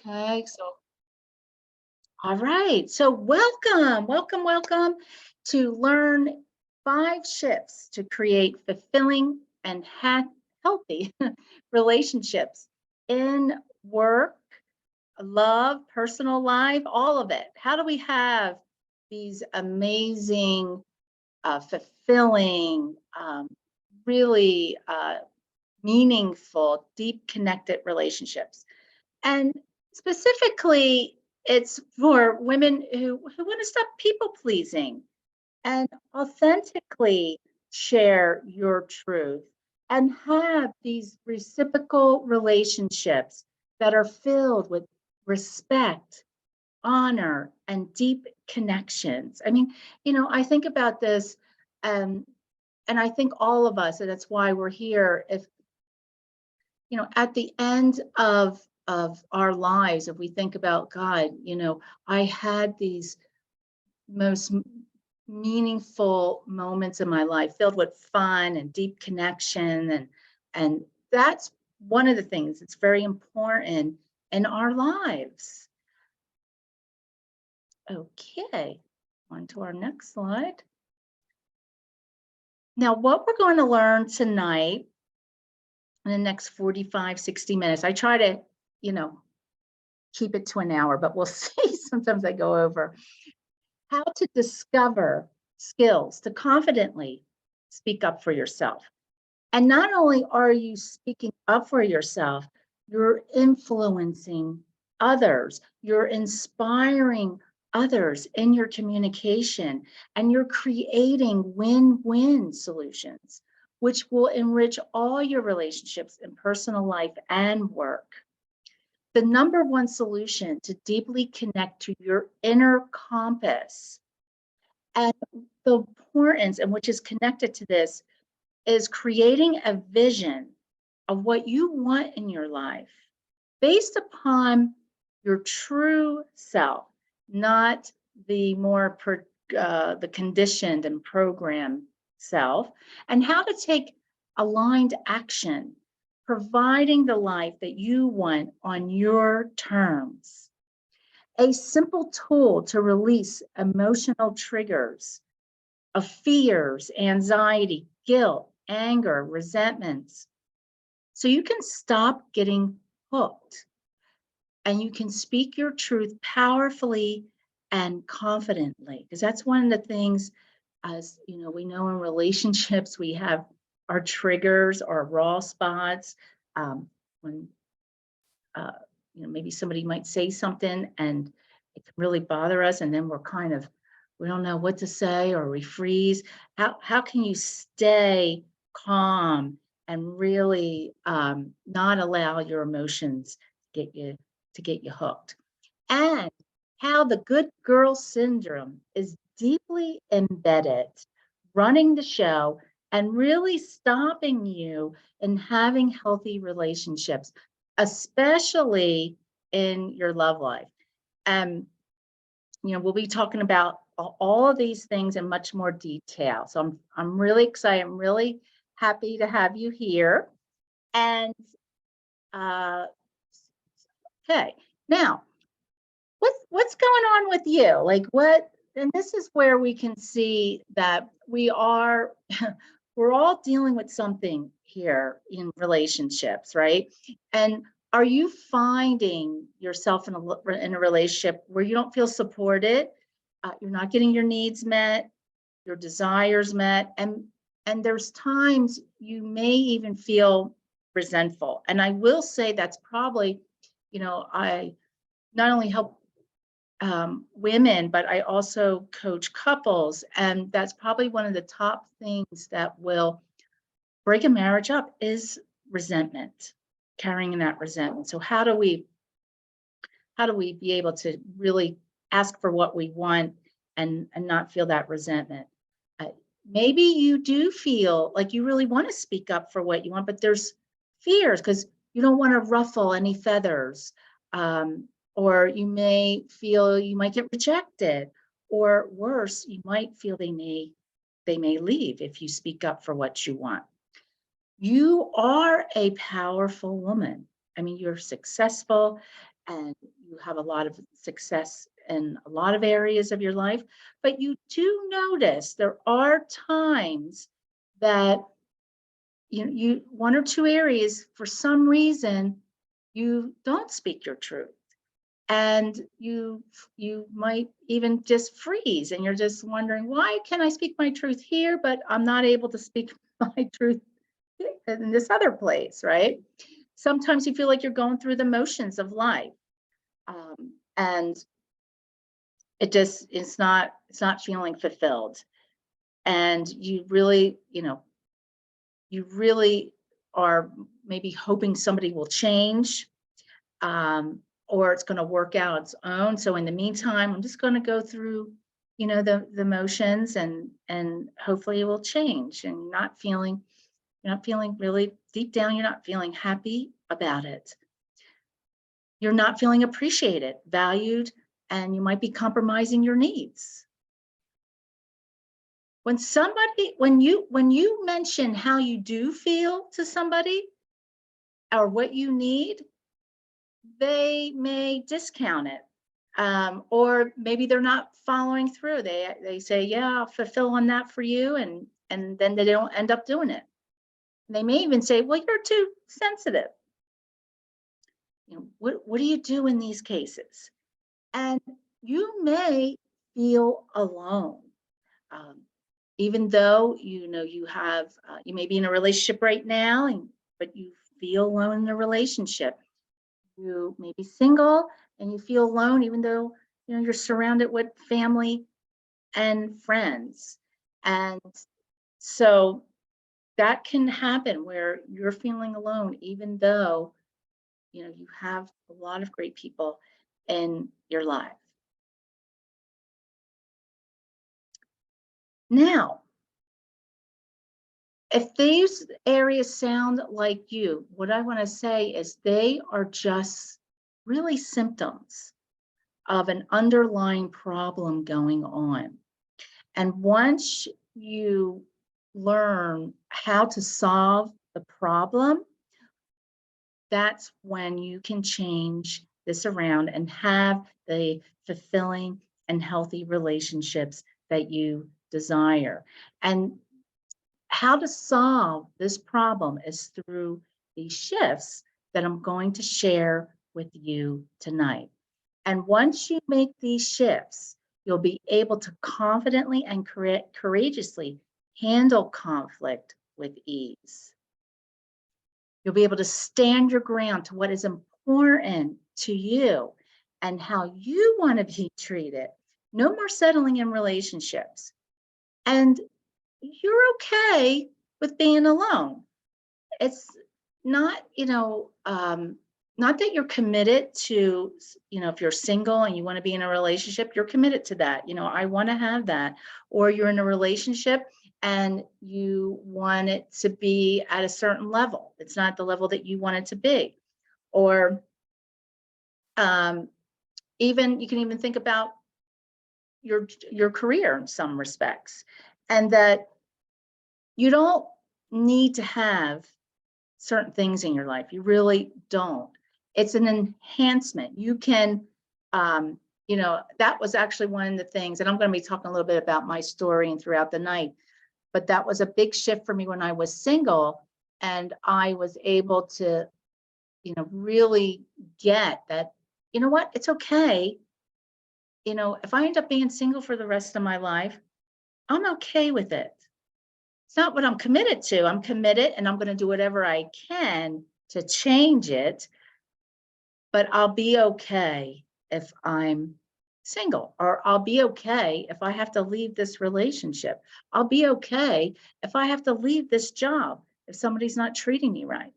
Okay, so all right. So welcome to learn 5 shifts to create fulfilling and healthy relationships in work, love, personal life, all of it. How do we have these amazing, fulfilling, really meaningful, deep connected relationships? And specifically, it's for women who want to stop people pleasing and authentically share your truth and have these reciprocal relationships that are filled with respect, honor, and deep connections. I mean, I think about this, um, and I think all of us, and that's why we're here. If at the end of our lives, if we think about God, I had these most meaningful moments in my life filled with fun and deep connection, and that's one of the things that's very important in our lives. Okay, on to our next slide. Now, what we're going to learn tonight in the next 45, 60 minutes, I try to, you know, keep it to an hour, but we'll see. Sometimes I go over. How to discover skills to confidently speak up for yourself. And not only are you speaking up for yourself, you're influencing others, you're inspiring others in your communication, and you're creating win-win solutions, which will enrich all your relationships in personal life and work. The number one solution to deeply connect to your inner compass, and the importance, and which is connected to this, is creating a vision of what you want in your life based upon your true self, not the the conditioned and programmed self, and how to take aligned action, providing the life that you want on your terms. A simple tool to release emotional triggers of fears, anxiety, guilt, anger, resentments. So you can stop getting hooked and you can speak your truth powerfully and confidently. Because that's one of the things, as we know in relationships, we have our triggers, our raw spots. When maybe somebody might say something and it can really bother us, and then we don't know what to say, or we freeze. How can you stay calm and really not allow your emotions to get you hooked? And how the good girl syndrome is deeply embedded, running the show and really stopping you in having healthy relationships, especially in your love life. And we'll be talking about all of these things in much more detail. So I'm really excited. I'm really happy to have you here. And okay, now what's going on with you? Like what? And this is where we can see that we are we're all dealing with something here in relationships, right? And are you finding yourself in a relationship where you don't feel supported? You're not getting your needs met, your desires met, and there's times you may even feel resentful. And I will say that's probably, I not only help women, but I also coach couples. And that's probably one of the top things that will break a marriage up is resentment, carrying that resentment. So how do we be able to really ask for what we want and not feel that resentment? Uh, Maybe you do feel like you really want to speak up for what you want, but there's fears because you don't want to ruffle any feathers. Or you may feel you might get rejected, or worse, you might feel they may leave if you speak up for what you want. You are a powerful woman. I mean, you're successful. and you have a lot of success in a lot of areas of your life, but you do notice there are times that you one or two areas, for some reason, you don't speak your truth. And you might even just freeze, and you're just wondering, why can I speak my truth here, but I'm not able to speak my truth in this other place, right? Sometimes you feel like you're going through the motions of life, and it's not feeling fulfilled, and you really are maybe hoping somebody will change, or it's going to work out on its own. So in the meantime, I'm just going to go through, the motions, and hopefully it will change. And you're not feeling really deep down, you're not feeling happy about it. You're not feeling appreciated, valued, and you might be compromising your needs. When you mention how you do feel to somebody or what you need, they may discount it. Or maybe they're not following through. They say, yeah, I'll fulfill on that for you, and then they don't end up doing it. They may even say, well, you're too sensitive. What do you do in these cases? And you may feel alone. Even though you may be in a relationship right now, but you feel alone in the relationship. You may be single and you feel alone, even though you're surrounded with family and friends. And so that can happen where you're feeling alone, even though you have a lot of great people in your life. Now, if these areas sound like you, what I want to say is they are just really symptoms of an underlying problem going on. And once you learn how to solve the problem, that's when you can change this around and have the fulfilling and healthy relationships that you desire. And how to solve this problem is through these shifts that I'm going to share with you tonight. And once you make these shifts, you'll be able to confidently and courageously handle conflict with ease. You'll be able to stand your ground to what is important to you and how you want to be treated. No more settling in relationships. And you're okay with being alone. It's not, not that you're committed to, if you're single and you want to be in a relationship, you're committed to that. I want to have that. Or you're in a relationship and you want it to be at a certain level. It's not the level that you want it to be. Or even you can even think about your career in some respects, and that you don't need to have certain things in your life. You really don't. It's an enhancement. You can, that was actually one of the things, and I'm going to be talking a little bit about my story and throughout the night, but that was a big shift for me when I was single, and I was able to, really get that, what, it's okay. If I end up being single for the rest of my life, I'm okay with it. It's not what I'm committed to. I'm committed and I'm going to do whatever I can to change it, but I'll be okay if I'm single, or I'll be okay if I have to leave this relationship. I'll be okay if I have to leave this job, if somebody's not treating me right.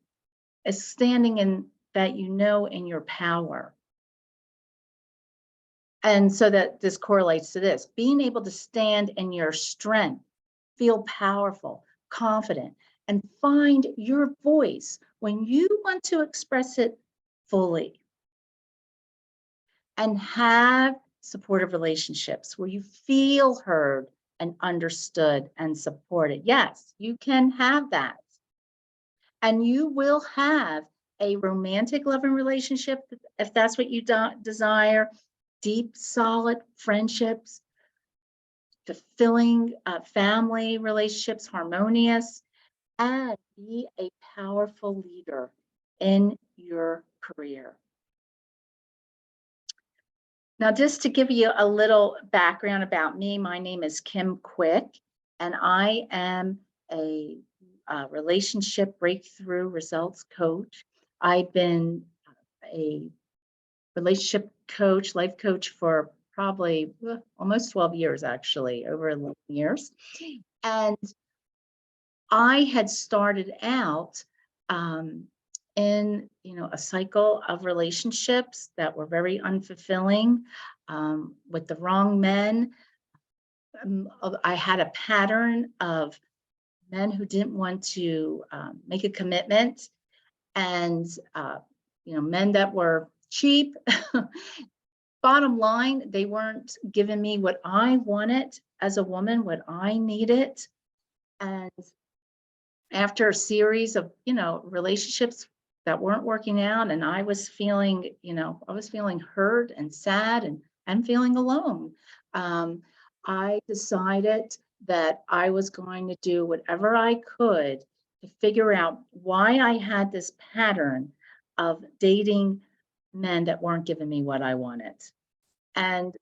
It's standing in that, in your power. And so that this correlates to this, being able to stand in your strength, feel powerful, confident, and find your voice when you want to express it fully. And have supportive relationships where you feel heard and understood and supported. Yes, you can have that. And you will have a romantic loving relationship, if that's what you desire, deep, solid friendships, fulfilling family relationships, harmonious, and be a powerful leader in your career. Now, just to give you a little background about me, my name is Kim Quick, and I am a relationship breakthrough results coach. I've been a relationship coach, life coach for probably almost 12 years, actually, over 11 years. And I had started out in a cycle of relationships that were very unfulfilling with the wrong men. I had a pattern of men who didn't want to make a commitment, and men that were cheap. Bottom line, they weren't giving me what I wanted as a woman, what I needed. And after a series of relationships that weren't working out, and I was feeling hurt and sad and feeling alone, I decided that I was going to do whatever I could to figure out why I had this pattern of dating men that weren't giving me what I wanted. And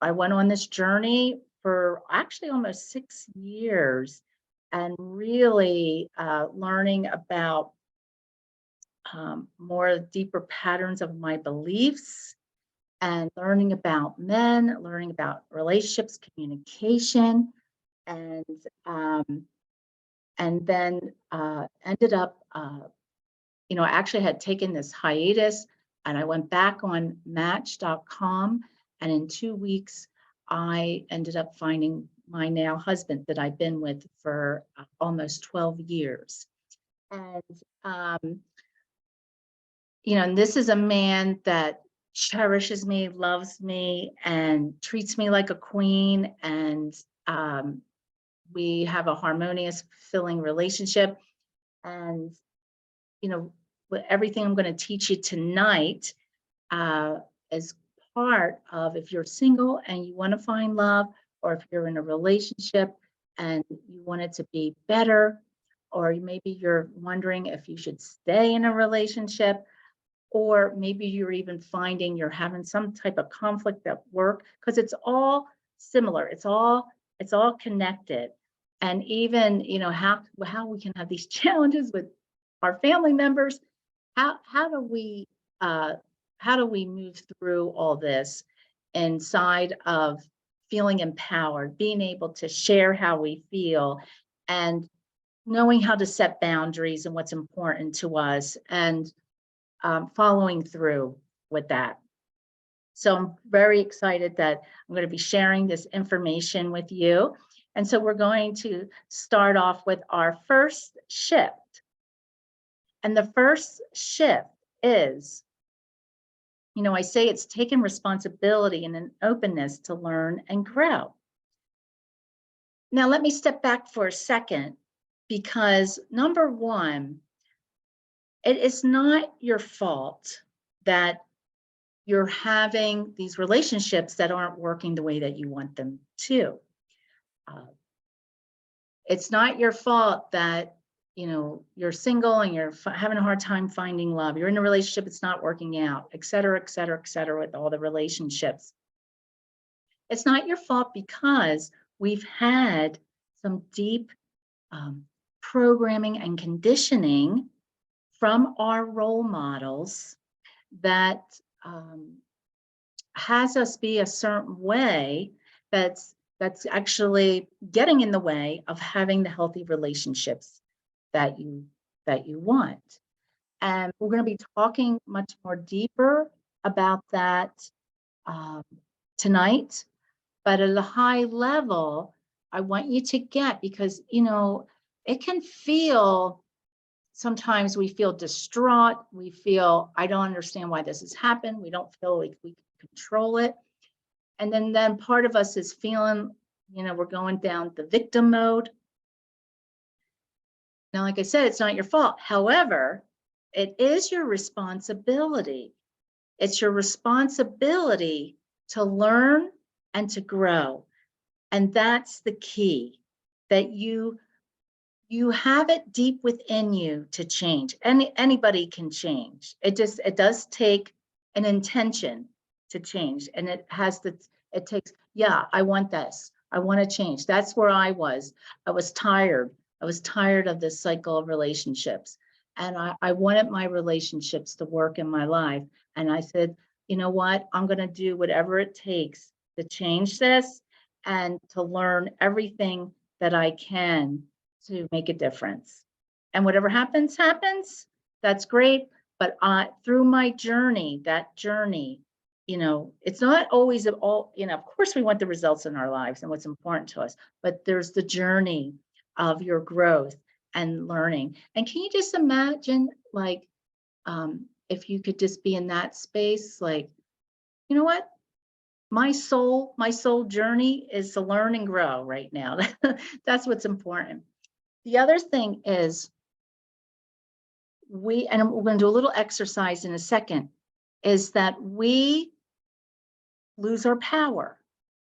I went on this journey for actually almost 6 years, and really learning about more deeper patterns of my beliefs, and learning about men, learning about relationships, communication, and then ended up, I actually had taken this hiatus, and I went back on Match.com, and in 2 weeks, I ended up finding my now husband that I've been with for almost 12 years. And, and this is a man that cherishes me, loves me, and treats me like a queen. And we have a harmonious, fulfilling relationship. And, with everything I'm going to teach you tonight is part of, if you're single and you want to find love, or if you're in a relationship and you want it to be better, or maybe you're wondering if you should stay in a relationship, or maybe you're even finding you're having some type of conflict at work, because it's all similar. It's all connected. And even, how we can have these challenges with our family members. How do we move through all this inside of feeling empowered, being able to share how we feel, and knowing how to set boundaries and what's important to us, and following through with that. So I'm very excited that I'm going to be sharing this information with you. And so we're going to start off with our first shift. And the first shift is, I say it's taking responsibility and an openness to learn and grow. Now, let me step back for a second, because number one, it is not your fault that you're having these relationships that aren't working the way that you want them to. It's not your fault that you're single and you're having a hard time finding love. You're in a relationship, it's not working out, et cetera, et cetera, et cetera, with all the relationships. It's not your fault, because we've had some deep programming and conditioning from our role models that has us be a certain way that's actually getting in the way of having the healthy relationships that you want. And we're going to be talking much more deeper about that tonight. But at a high level, I want you to get, because it can feel, sometimes we feel distraught. We feel, I don't understand why this has happened. We don't feel like we can control it. And then part of us is feeling, we're going down the victim mode. Now, like I said, it's not your fault. However, It is your responsibility. It's your responsibility to learn and to grow. And that's the key, that you have it deep within you to change. Anybody can change. It does take an intention to change. And it takes, yeah, I want this. I want to change. That's where I was. I was tired. I was tired of this cycle of relationships. And I wanted my relationships to work in my life. And I said, you know what? I'm going to do whatever it takes to change this and to learn everything that I can to make a difference. And whatever happens, happens. That's great. But through my journey, that journey, it's not always all, of course we want the results in our lives and what's important to us, but there's the journey of your growth and learning. And can you just imagine, like, if you could just be in that space, like, you know what? My soul journey is to learn and grow right now. That's what's important. The other thing is and we're going to do a little exercise in a second, is that we lose our power.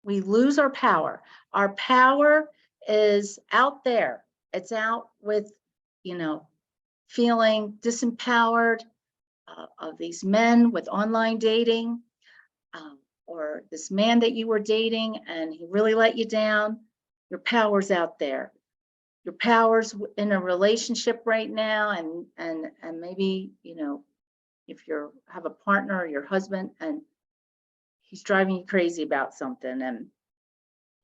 We lose our power. Our power is out there. It's out with, feeling disempowered of these men with online dating, or this man that you were dating and he really let you down. Your power's out there. Your power's in a relationship right now, and maybe, if you have a partner or your husband and he's driving you crazy about something and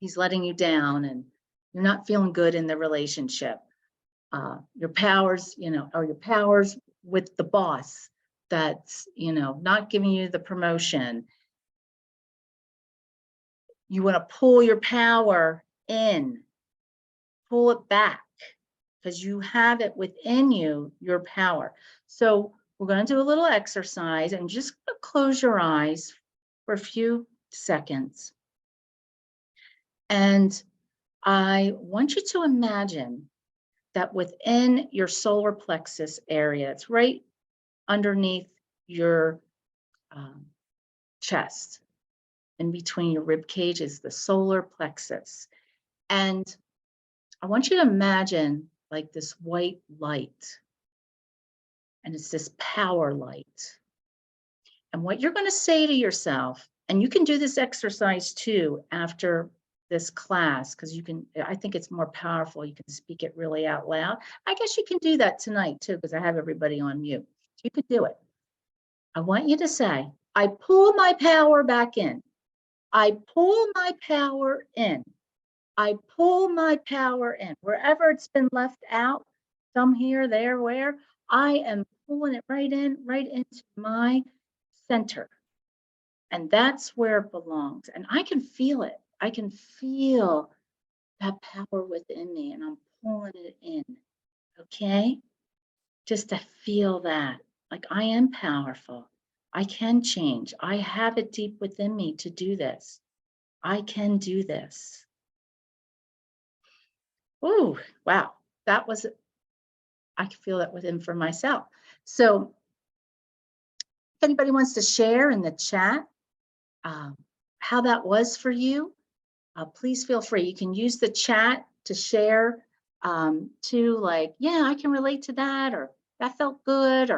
he's letting you down and you're not feeling good in the relationship. Your powers, or your powers with the boss that's, not giving you the promotion. You want to pull your power in, pull it back, because you have it within you, your power. So we're going to do a little exercise and just close your eyes for a few seconds. And I want you to imagine that within your solar plexus area, it's right underneath your chest, in between your rib cage is the solar plexus. And I want you to imagine like this white light, and it's this power light. And what you're going to say to yourself, and you can do this exercise too after this class, because I think it's more powerful. You can speak it really out loud. I guess you can do that tonight too, because I have everybody on mute. You could do it. I want you to say, I pull my power back in. I pull my power in. I pull my power in. Wherever it's been left out, some here, there, where, I am pulling it right into my center. And that's where it belongs. And I can feel it. I can feel that power within me, and I'm pulling it in. Okay? Just to feel that. Like, I am powerful. I can change. I have it deep within me to do this. I can do this. Oh, wow. That was, I can feel that within for myself. So if anybody wants to share in the chat how that was for you, please feel free. You can use the chat to share to, like, yeah, I can relate to that, or that felt good,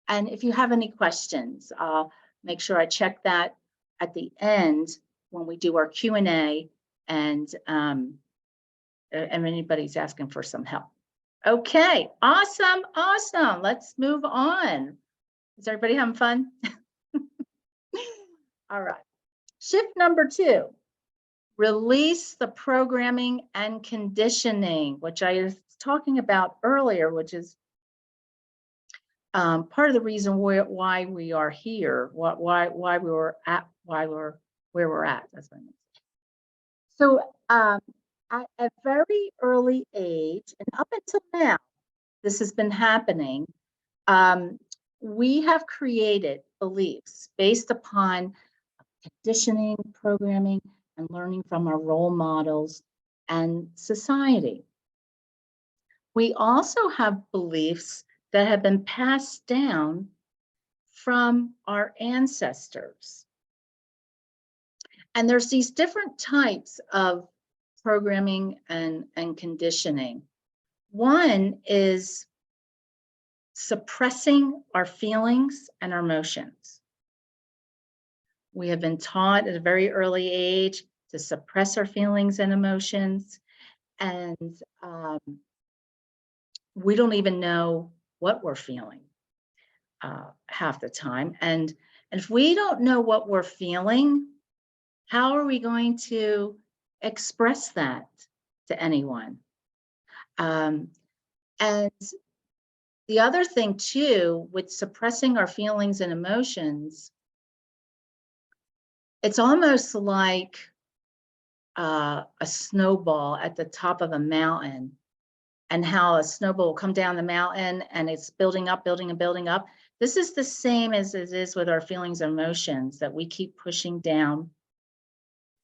and if you have any questions, I'll make sure I check that at the end when we do our Q&A, and anybody's asking for some help. Okay, awesome. Let's move on. Is everybody having fun? All right. Shift number 2, release the programming and conditioning, which I was talking about earlier, which is part of the reason why we are here, why we're where we're at. That's what I mean. So at a very early age, and up until now, this has been happening. We have created beliefs based upon conditioning, programming, and learning from our role models and society. We also have beliefs that have been passed down from our ancestors. And there's these different types of programming and conditioning. One is suppressing our feelings and our emotions. We have been taught at a very early age to suppress our feelings and emotions, and we don't even know what we're feeling half the time. And if we don't know what we're feeling, how are we going to express that to anyone? And the other thing too, with suppressing our feelings and emotions, it's almost like a snowball at the top of a mountain, and how a snowball will come down the mountain and it's building up, building and building up. This is the same as it is with our feelings and emotions that we keep pushing down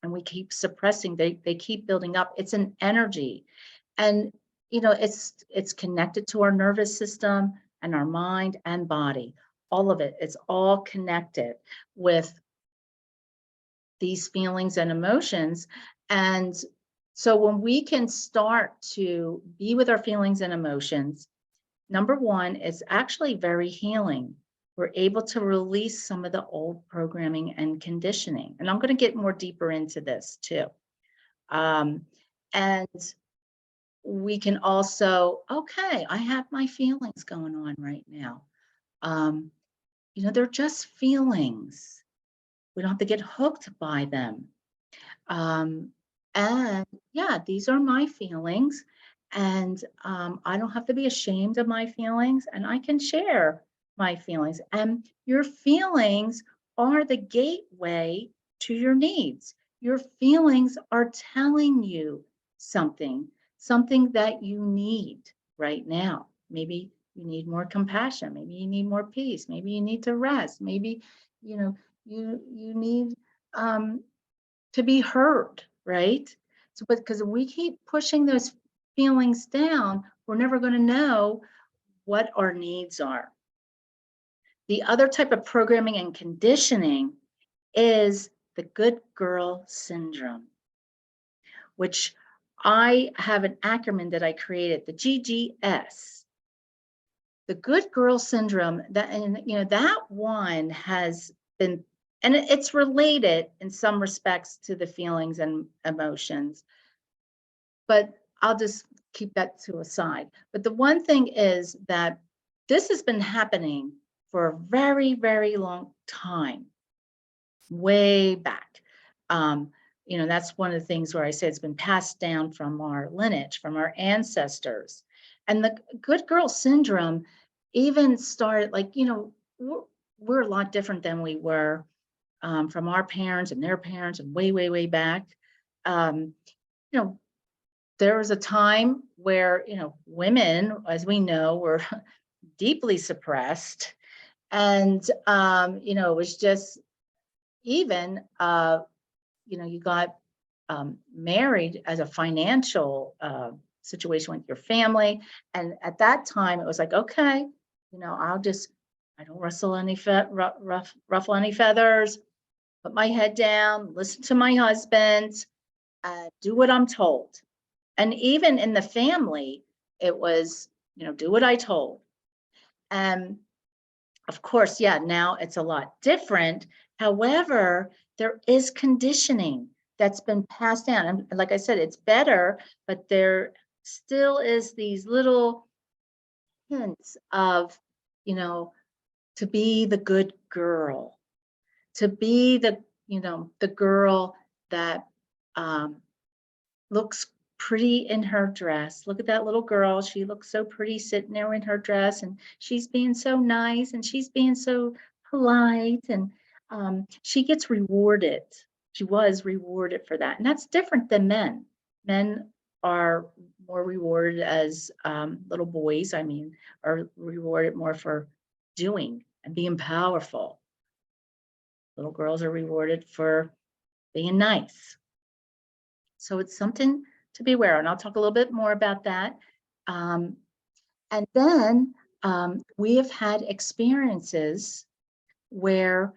and we keep suppressing. They keep building up. It's an energy. And you know, it's connected to our nervous system and our mind and body. All of it. It's all connected with these feelings and emotions. And so when we can start to be with our feelings and emotions, number one, it's actually very healing. We're able to release some of the old programming and conditioning. And I'm going to get more deeper into this too. And we can also, okay, I have my feelings going on right now. You know, they're just feelings. We don't have to get hooked by them. And yeah, these are my feelings. And I don't have to be ashamed of my feelings, and I can share my feelings. And your feelings are the gateway to your needs. Your feelings are telling you something, something that you need right now. Maybe you need more compassion. Maybe you need more peace. Maybe you need to rest. Maybe, you know, you need to be heard, right? So, but because we keep pushing those feelings down, we're never going to know what our needs are. The other type of programming and conditioning is the good girl syndrome, which I have an acronym that I created, the GGS. The good girl syndrome, that, and you know, that one has been, and it's related in some respects to the feelings and emotions, but I'll just keep that to a side. But the one thing is that this has been happening for a very, very long time, way back. You know, that's one of the things where I say it's been passed down from our lineage, from our ancestors. And the good girl syndrome even started, like, you know, we're a lot different than we were from our parents and their parents and way, way, way back. You know, there was a time where, you know, women, as we know, were deeply suppressed. And, you know, it was just even, you know, you got married as a financial situation with your family. And at that time, it was like, okay, you know, I don't ruffle any feathers, put my head down, listen to my husband, do what I'm told. And even in the family, it was, you know, do what I told. And of course, yeah, now it's a lot different. However, there is conditioning that's been passed down. And like I said, it's better, but there still is these little hints of, you know, to be the good girl, to be the, you know, the girl that looks pretty in her dress. Look at that little girl. She looks so pretty sitting there in her dress, and she's being so nice and she's being so polite, and she gets rewarded. She was rewarded for that. And that's different than men. Men are more rewarded as little boys, I mean, are rewarded more for doing and being powerful. Little girls are rewarded for being nice. So it's something to be aware of, and I'll talk a little bit more about that. And then we have had experiences where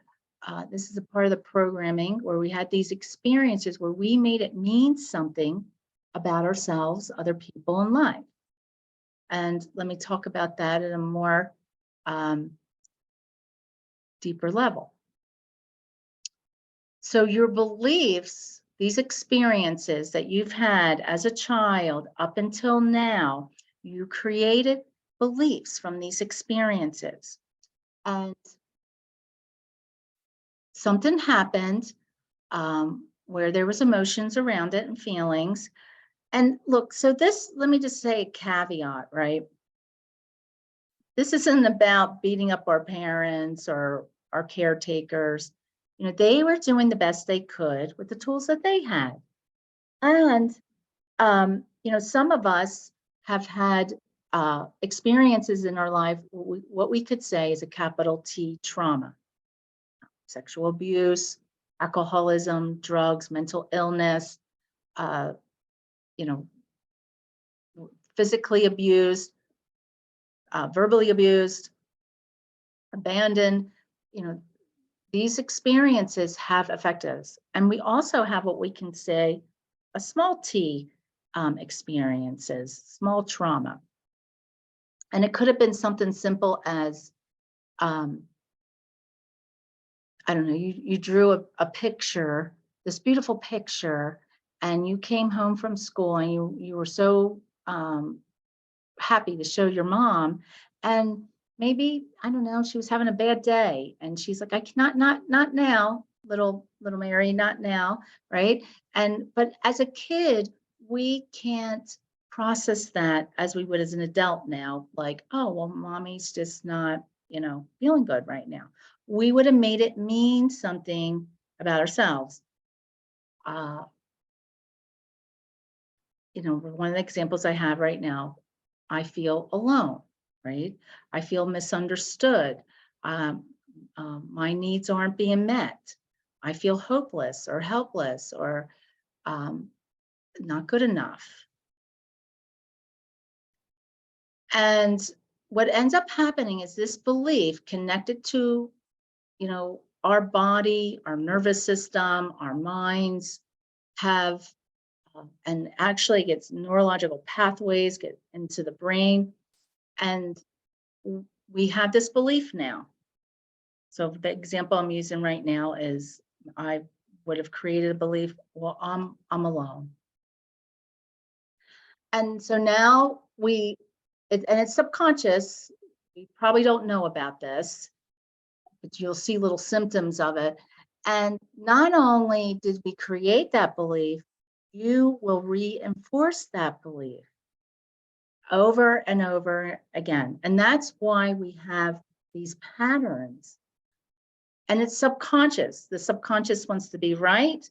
this is a part of the programming where we had these experiences where we made it mean something about ourselves, other people in life. And let me talk about that at a more deeper level. So your beliefs, these experiences that you've had as a child up until now, you created beliefs from these experiences. And something happened where there was emotions around it and feelings. And look, so this, let me just say a caveat, right? This isn't about beating up our parents or our caretakers. You know, they were doing the best they could with the tools that they had. And, you know, some of us have had experiences in our life, what we could say is a capital T trauma, sexual abuse, alcoholism, drugs, mental illness, you know, physically abused, verbally abused, abandoned, you know, these experiences have affected us. And we also have what we can say a small t experiences, small trauma. And it could have been something simple as, I don't know, you drew a picture, this beautiful picture, and you came home from school and you were so happy to show your mom. And maybe, I don't know, she was having a bad day and she's like, I cannot, not now, little Mary, not now, right? And, but as a kid, we can't process that as we would as an adult now, like, oh, well, mommy's just not, you know, feeling good right now. We would have made it mean something about ourselves. You know, one of the examples I have right now, I feel alone, right? I feel misunderstood. My needs aren't being met. I feel hopeless or helpless or not good enough. And what ends up happening is this belief connected to, you know, our body, our nervous system, our minds have, and actually gets neurological pathways get into the brain. And we have this belief now. So the example I'm using right now is I would have created a belief, well, I'm alone. And so now and it's subconscious, we probably don't know about this, but you'll see little symptoms of it. And not only did we create that belief, you will reinforce that belief over and over again. And that's why we have these patterns. And it's subconscious. The subconscious wants to be right.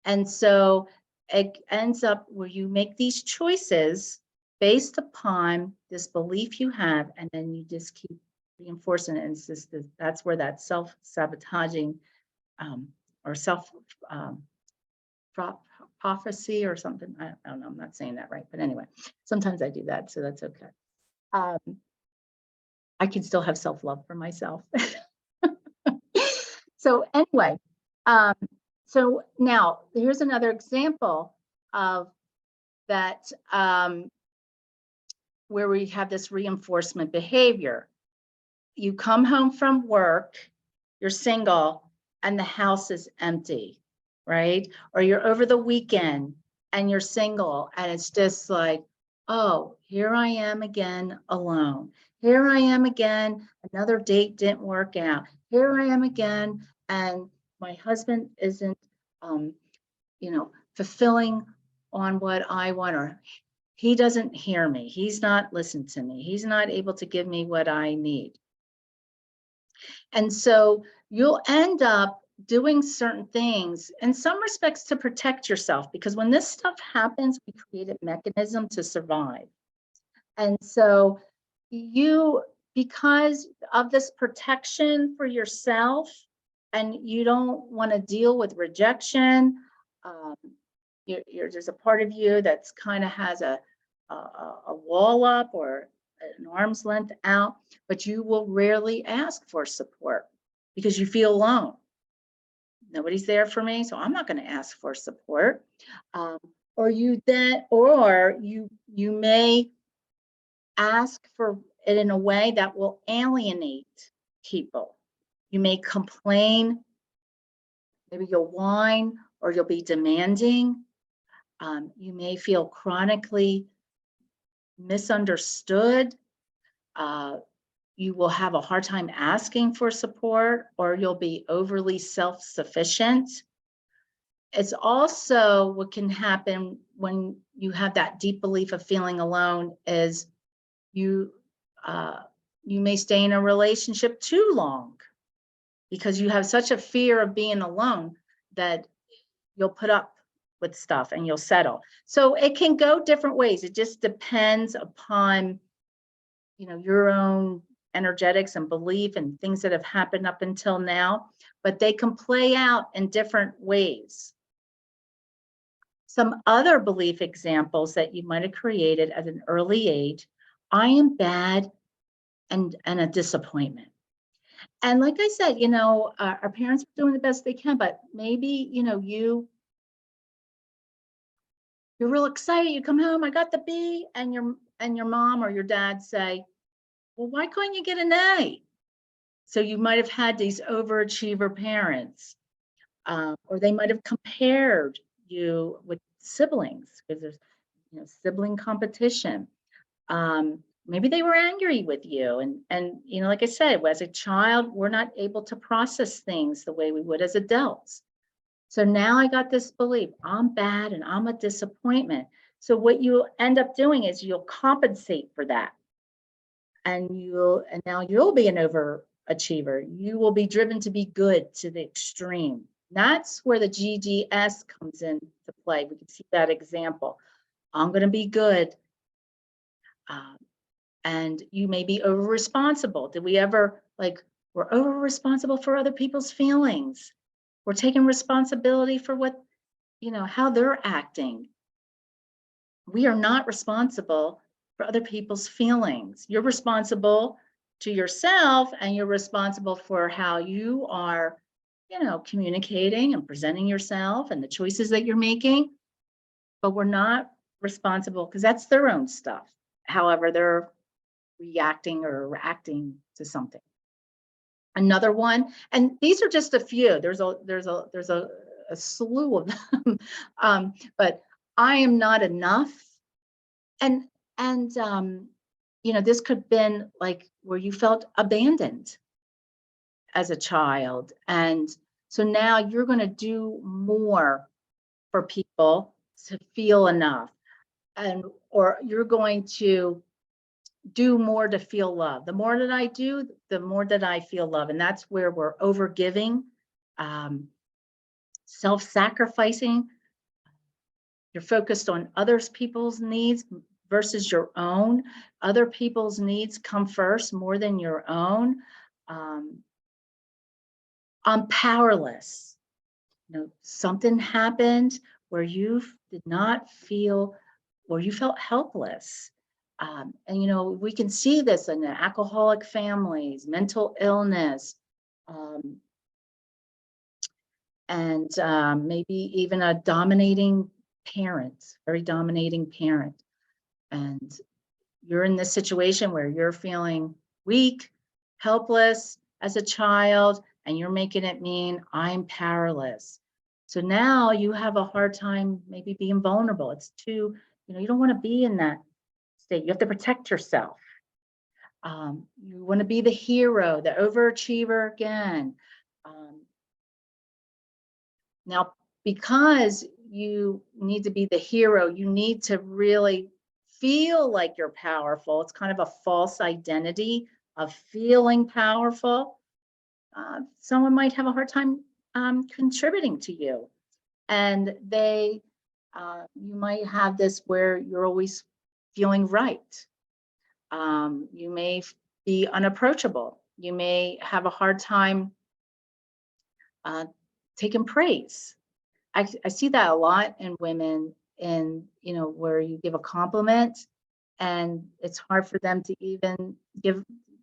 And so it ends up where you make these choices based upon this belief you have, and then you just keep reinforcing it. And it's just, that's where that self-sabotaging or self prophecy or something. I don't know, I'm not saying that right, but anyway, sometimes I do that, so that's okay. I can still have self-love for myself. So anyway, so now here's another example of that where we have this reinforcement behavior. You come home from work, you're single, and the house is empty, right? Or you're over the weekend and you're single, and it's just like, oh, here I am again alone. Here I am again, another date didn't work out. Here I am again, and my husband isn't, you know, fulfilling on what I want, or he doesn't hear me. He's not listening to me. He's not able to give me what I need. And so you'll end up doing certain things in some respects to protect yourself, because when this stuff happens, we create a mechanism to survive. And so you, because of this protection for yourself, and you don't want to deal with rejection, there's a part of you that's kind of has a wall up, or an arm's length out, but you will rarely ask for support because you feel alone. Nobody's there for me, so I'm not going to ask for support. Or you may ask for it in a way that will alienate people. You may complain, maybe you'll whine, or you'll be demanding. You may feel chronically misunderstood. You will have a hard time asking for support, or you'll be overly self-sufficient. It's also what can happen when you have that deep belief of feeling alone is you you may stay in a relationship too long because you have such a fear of being alone that you'll put up with stuff and you'll settle. So it can go different ways. It just depends upon, your own energetics and belief and things that have happened up until now, but they can play out in different ways. Some other belief examples that you might have created at an early age: I am bad and a disappointment. And like I said, our parents are doing the best they can, but maybe, you're real excited, you come home, I got the B, and your mom or your dad say, well, why couldn't you get an A? So you might have had these overachiever parents, or they might have compared you with siblings because there's sibling competition. Maybe they were angry with you, and like I said, as a child, we're not able to process things the way we would as adults. So now I got this belief, I'm bad and I'm a disappointment. So what you end up doing is you'll compensate for that. And now you'll be an overachiever. You will be driven to be good to the extreme. That's where the GDS comes into play. We can see that example. I'm going to be good. And you may be over responsible. Did we ever, we're over responsible for other people's feelings? We're taking responsibility for what, how they're acting. We are not responsible for other people's feelings. You're responsible to yourself, and you're responsible for how you are, communicating and presenting yourself and the choices that you're making. But we're not responsible because that's their own stuff. However, they're reacting or reacting to something. Another one, and these are just a few. There's a slew of them. But I am not enough, and this could have been like where you felt abandoned as a child, and so now you're going to do more for people to feel enough, or you're going to do more to feel love. The more that I do, the more that I feel love. And that's where we're over giving, self-sacrificing. You're focused on others people's needs versus your own. Other people's needs come first more than your own. I'm powerless. Something happened where you did not feel, where you felt helpless. And we can see this in the alcoholic families, mental illness, and maybe even a dominating parent, very dominating parent. And you're in this situation where you're feeling weak, helpless as a child, and you're making it mean I'm powerless. So now you have a hard time maybe being vulnerable. It's too, you don't want to be in that state. You have to protect yourself. You want to be the hero, the overachiever again. Now, because you need to be the hero, you need to really feel like you're powerful. It's kind of a false identity of feeling powerful. Someone might have a hard time contributing to you, and you might have this where you're always feeling right. You may be unapproachable. You may have a hard time taking praise. I see that a lot in women, where you give a compliment and it's hard for them to even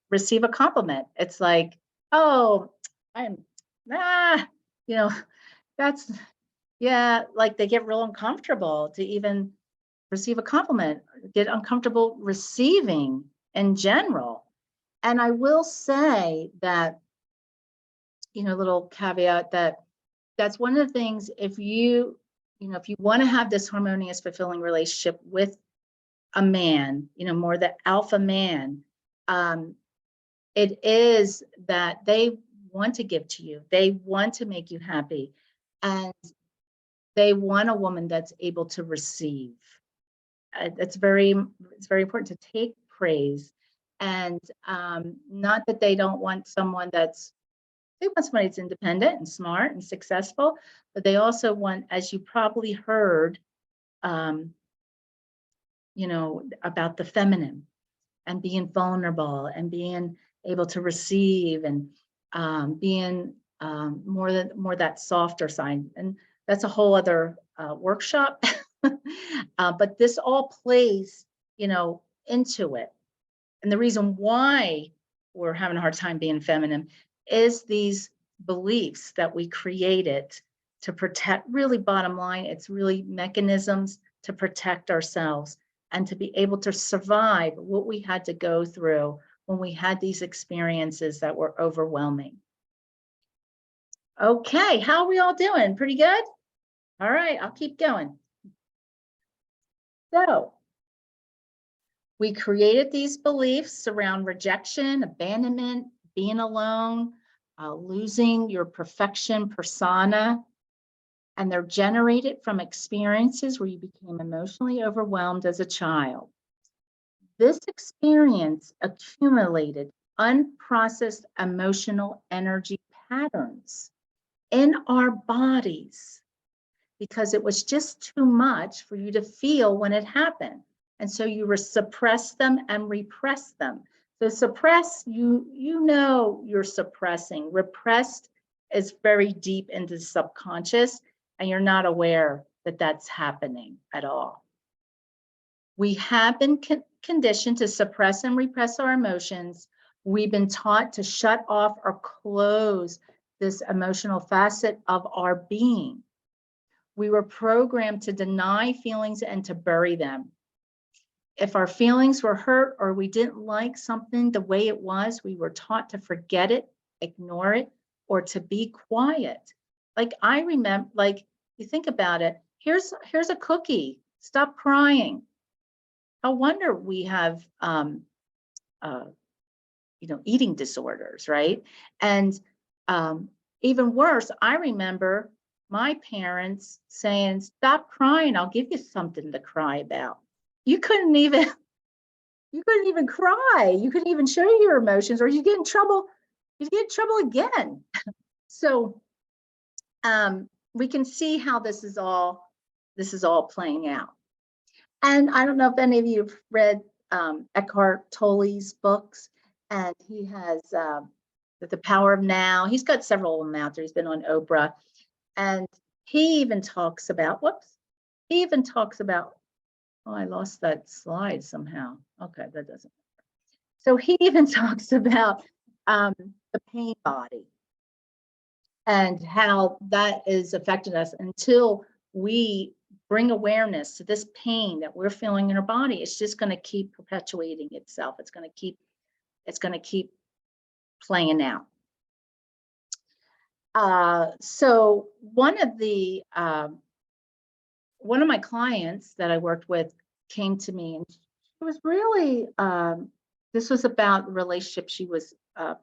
receive a compliment. It's like, oh, I'm you know, that's, yeah, like they get real uncomfortable to even receive a compliment, get uncomfortable receiving in general. And I will say that, little caveat, that that's one of the things, if if you want to have this harmonious, fulfilling relationship with a man, more the alpha man, it is that they want to give to you. They want to make you happy. And they want a woman that's able to receive. It's very important to take praise, and not that they don't want someone they want somebody that's independent and smart and successful, but they also want, as you probably heard, about the feminine and being vulnerable and being able to receive, and being more that softer side. And that's a whole other workshop. But this all plays, into it. And the reason why we're having a hard time being feminine is these beliefs that we created to protect. Really, bottom line, it's really mechanisms to protect ourselves and to be able to survive what we had to go through when we had these experiences that were overwhelming. Okay, how are we all doing? Pretty good? All right, I'll keep going. So, we created these beliefs around rejection, abandonment, being alone, losing your perfection persona, and they're generated from experiences where you became emotionally overwhelmed as a child. This experience accumulated unprocessed emotional energy patterns in our bodies because it was just too much for you to feel when it happened. And so you suppress them and repress them. So suppress, you're suppressing. Repressed is very deep into the subconscious, and you're not aware that that's happening at all. We have been conditioned to suppress and repress our emotions. We've been taught to shut off or close this emotional facet of our being. We were programmed to deny feelings and to bury them. If our feelings were hurt or we didn't like something the way it was, we were taught to forget it, ignore it, or to be quiet. Like I remember, you think about it, here's a cookie, stop crying. No wonder we have, eating disorders, right? And even worse, I remember my parents saying, stop crying, I'll give you something to cry about. You couldn't even cry. You couldn't even show your emotions, or you get in trouble. You get in trouble again. So we can see how this is all playing out. And I don't know if any of you have read Eckhart Tolle's books, and he has The Power of Now. He's got several of them out there. He's been on Oprah, and he even talks about, oh, I lost that slide somehow. Okay, that doesn't matter. So he even talks about the pain body and how that is affecting us until we bring awareness to this pain that we're feeling in our body. It's just going to keep perpetuating itself. It's going to keep playing out. So one of my clients that I worked with came to me, and it was really, this was about the relationship she was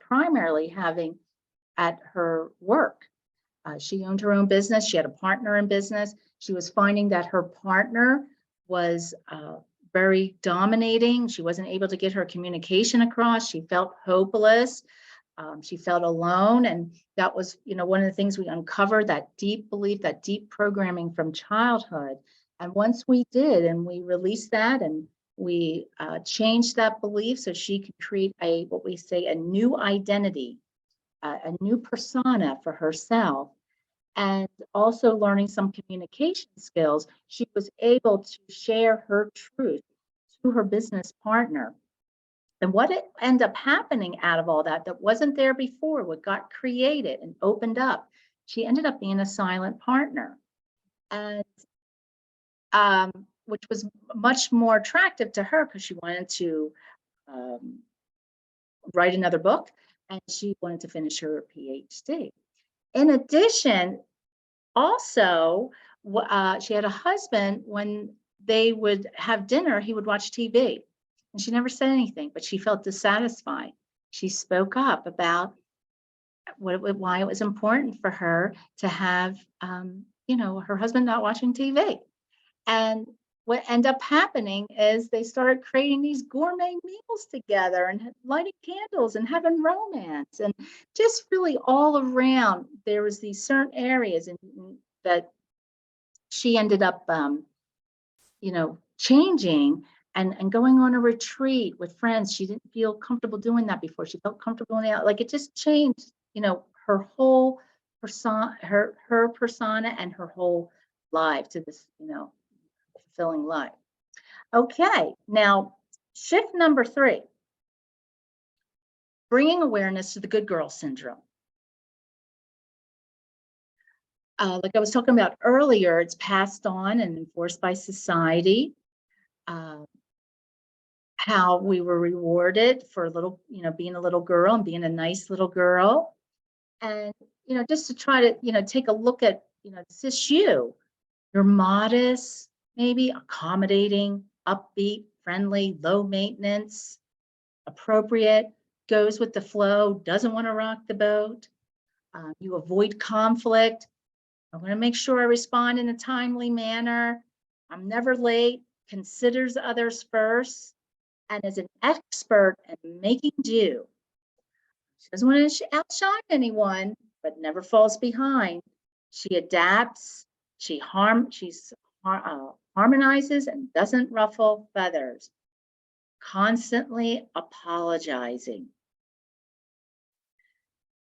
primarily having at her work. She owned her own business. She had a partner in business. She was finding that her partner was very dominating. She wasn't able to get her communication across. She felt hopeless. She felt alone. And that was, one of the things we uncovered, that deep belief, that deep programming from childhood. And once we did, and we released that, and we changed that belief so she could create what we say, a new identity, a new persona for herself, and also learning some communication skills, she was able to share her truth to her business partner. And what it ended up happening out of all that wasn't there before, what got created and opened up, she ended up being a silent partner. And which was much more attractive to her because she wanted to write another book and she wanted to finish her PhD. In addition, also, she had a husband, when they would have dinner, he would watch TV. And she never said anything, but she felt dissatisfied. She spoke up about why it was important for her to have, her husband not watching TV. And what ended up happening is they started creating these gourmet meals together and lighting candles and having romance, and just really all around there was these certain areas that she ended up changing and going on a retreat with friends. She didn't feel comfortable doing that before. She felt comfortable in the, like, it just changed, her whole persona, her persona and her whole life to this, fulfilling life. Okay, now shift number 3, bringing awareness to the good girl syndrome. Like I was talking about earlier, it's passed on and enforced by society. How we were rewarded for being a little girl and being a nice little girl. And, just to try to, take a look at, this is you. You're modest, maybe accommodating, upbeat, friendly, low maintenance, appropriate, goes with the flow, doesn't want to rock the boat. You avoid conflict. I'm going to make sure I respond in a timely manner. I'm never late, considers others first, and is an expert at making do. She doesn't want to outshine anyone, but never falls behind. She adapts, she's harmonizes and doesn't ruffle feathers, constantly apologizing.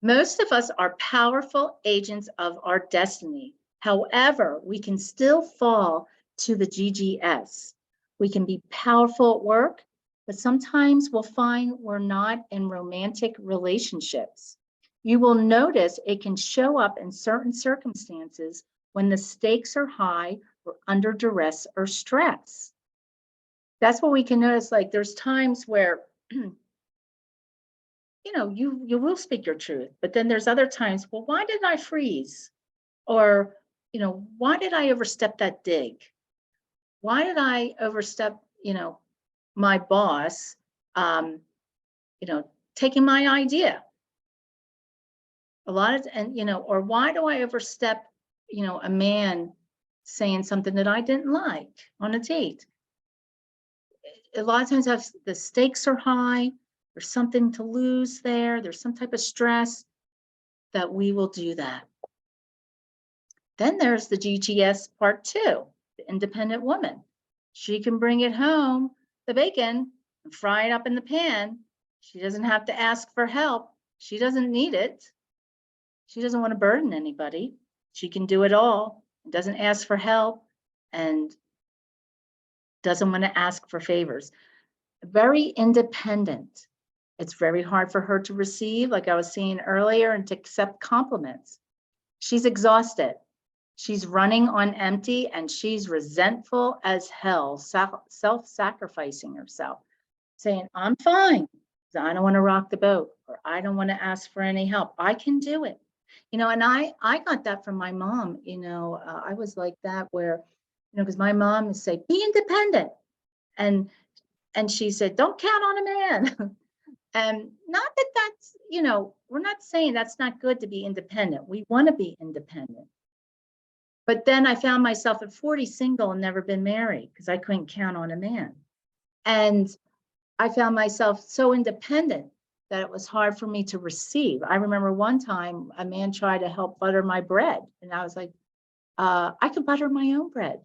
Most of us are powerful agents of our destiny. However, we can still fall to the GGS. We can be powerful at work, but sometimes we'll find we're not in romantic relationships. You will notice it can show up in certain circumstances when the stakes are high or under duress or stress. That's what we can notice. Like, there's times where you will speak your truth, but then there's other times, well, why didn't I freeze? Or, why did I overstep that dig? Why did I overstep, my boss, taking my idea? A lot of, or why do I overstep, a man saying something that I didn't like on a date? A lot of times the stakes are high. There's something to lose there. There's some type of stress that we will do that. Then there's the GGS part 2, the independent woman. She can bring it home, the bacon, and fry it up in the pan. She doesn't have to ask for help. She doesn't need it. She doesn't want to burden anybody. She can do it all, doesn't ask for help, and doesn't want to ask for favors. Very independent. It's very hard for her to receive, like I was saying earlier, and to accept compliments. She's exhausted. She's running on empty, and she's resentful as hell, self-sacrificing herself, saying, I'm fine. I don't want to rock the boat, or I don't want to ask for any help. I can do it. And I got that from my mom. I was like that where, because my mom would say, be independent. And she said, don't count on a man. And not that that's, we're not saying that's not good to be independent. We want to be independent. But then I found myself at 40 single and never been married because I couldn't count on a man. And I found myself so independent that it was hard for me to receive. I remember one time a man tried to help butter my bread. And I was like, I could butter my own bread,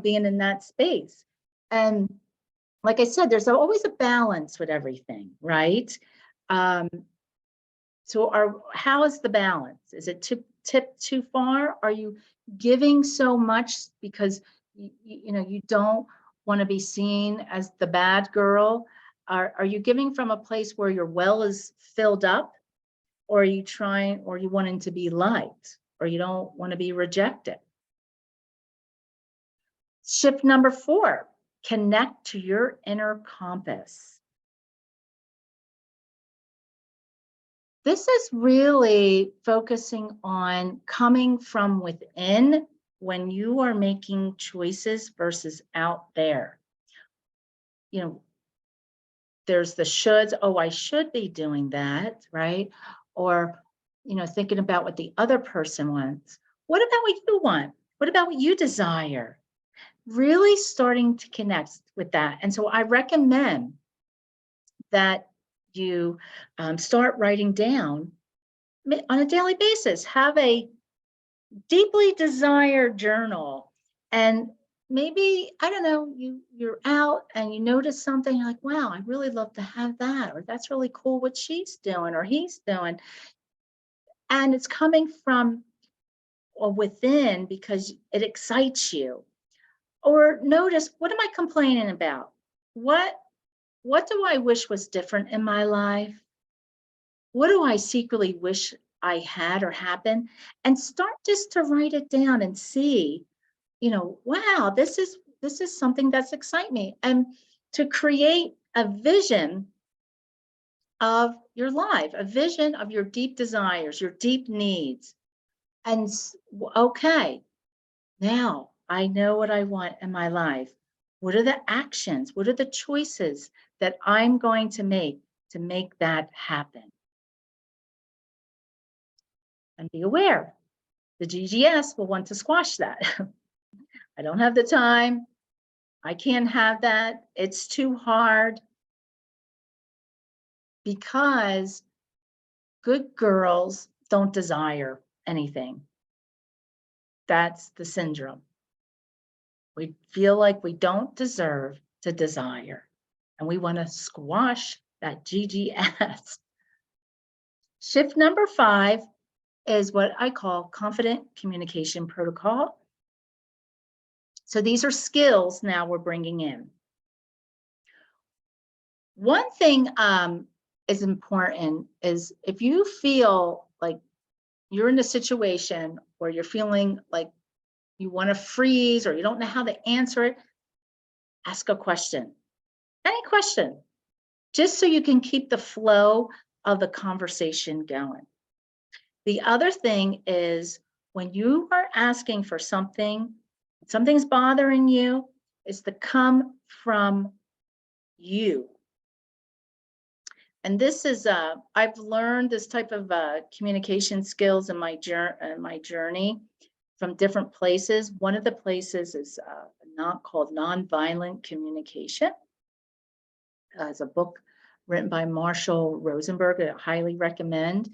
being in that space. And like I said, there's always a balance with everything, right? So how is the balance? Is it tipped too far? Are you giving so much because you don't want to be seen as the bad girl? Are you giving from a place where your well is filled up, or are you trying, or you wanting to be liked, or you don't want to be rejected? Shift number 4, connect to your inner compass. This is really focusing on coming from within when you are making choices versus out there. You know, there's the shoulds, oh, I should be doing that, right? Or, thinking about what the other person wants. What about what you want? What about what you desire? Really starting to connect with that. And so I recommend that you start writing down on a daily basis. Have a deeply desired journal, and maybe, I don't know, you're out and you notice something, you're like, wow, I really love to have that, or that's really cool what she's doing or he's doing. And it's coming from within because it excites you. Or notice, what am I complaining about? What do I wish was different in my life? What do I secretly wish I had or happened? And start just to write it down and see, wow, this is something that's exciting me. And to create a vision of your life, a vision of your deep desires, your deep needs. And okay, now I know what I want in my life. What are the actions? What are the choices that I'm going to make that happen? And be aware, the GGS will want to squash that. I don't have the time. I can't have that. It's too hard. Because good girls don't desire anything. That's the syndrome. We feel like we don't deserve to desire, and we want to squash that GGS. Shift number 5 is what I call confident communication protocol. So these are skills now we're bringing in. One thing is important is if you feel like you're in a situation where you're feeling like you want to freeze or you don't know how to answer it, ask a question. Any question, just so you can keep the flow of the conversation going. The other thing is when you are asking for something, something's bothering you, is to come from you. And this is, I've learned this type of communication skills in my journey from different places. One of the places is called Nonviolent Communication. It's a book written by Marshall Rosenberg that I highly recommend.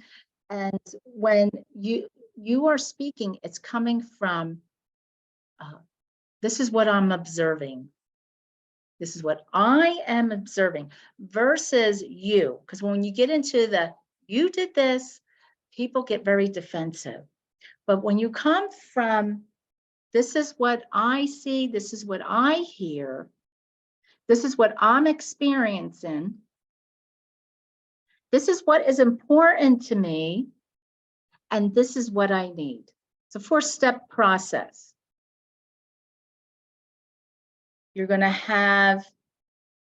And when you are speaking, it's coming from, this is what I'm observing. This is what I am observing versus you. Because when you get into the, you did this, people get very defensive. But when you come from, this is what I see, this is what I hear, this is what I'm experiencing, this is what is important to me, and this is what I need. It's a 4-step process. You're going to have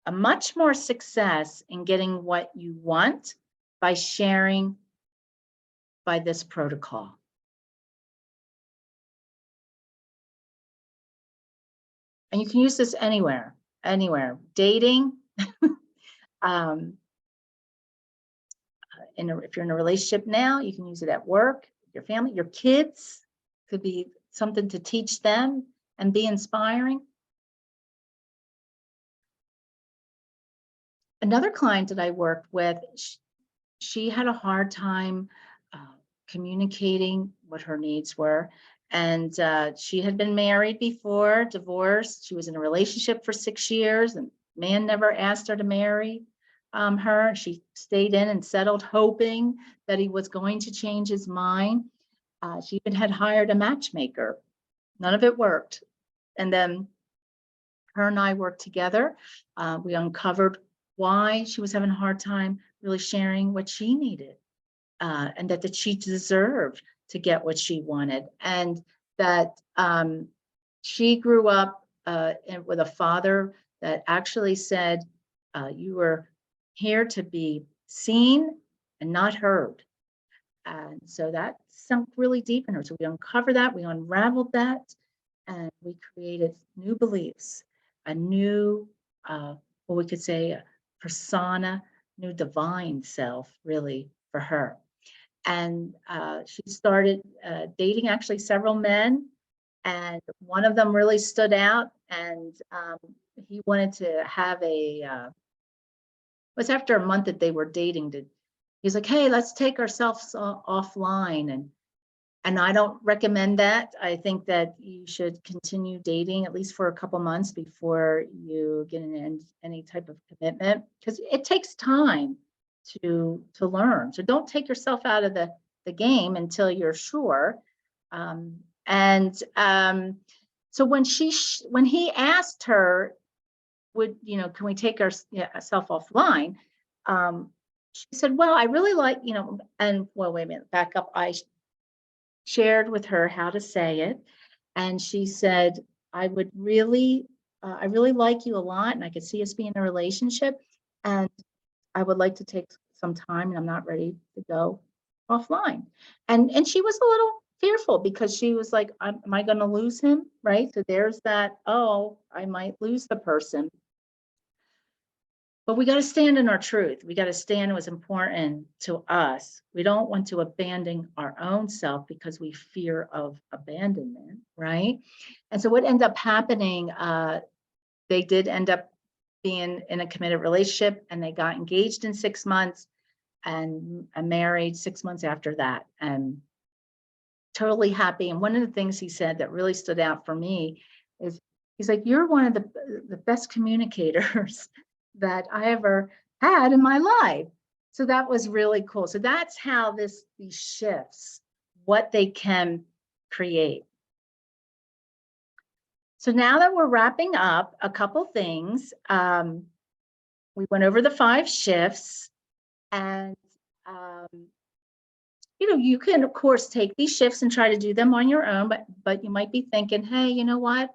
a much more success in getting what you want by sharing by this protocol. And you can use this anywhere. Dating, if you're in a relationship now, you can use it at work, your family, your kids, could be something to teach them and be inspiring. Another client that I worked with, she had a hard time communicating what her needs were. And she had been married before, divorced. She was in a relationship for 6 years, and man never asked her to marry her. She stayed in and settled, hoping that he was going to change his mind. She even had hired a matchmaker. None of it worked. And then her and I worked together. We uncovered why she was having a hard time really sharing what she needed, and that she deserved to get what she wanted, and that she grew up with a father that actually said, you were here to be seen and not heard. And so that sunk really deep in her. So we uncovered that, we unraveled that, and we created new beliefs, a new, what we could say, a persona, new divine self, really, for her. And she started dating actually several men, and one of them really stood out, and he wanted to have it was after a month that they were dating, he's like, hey, let's take ourselves offline, and I don't recommend that. I think that you should continue dating at least for a couple months before you get in any type of commitment, because it takes time to learn. So don't take yourself out of the game until you're sure. And so when he asked her, can we take ourselves offline? She said, well, I really like, and well, wait a minute, back up. I shared with her how to say it. And she said, I really like you a lot, and I could see us being in a relationship. And I would like to take some time, and I'm not ready to go offline. And she was a little fearful, because she was like, am I going to lose him? Right. So there's that, oh, I might lose the person. But we got to stand in our truth. We got to stand what's important to us. We don't want to abandon our own self because we fear of abandonment, right? And so what ended up happening, they did end up being in a committed relationship, and they got engaged in 6 months and married 6 months after that, and totally happy. And one of the things he said that really stood out for me is, he's like, you're one of the best communicators that I ever had in my life. So that was really cool. So that's how these shifts, what they can create. So now that we're wrapping up, a couple things. We went over the 5 shifts, and you can of course take these shifts and try to do them on your own, but you might be thinking, hey, you know what?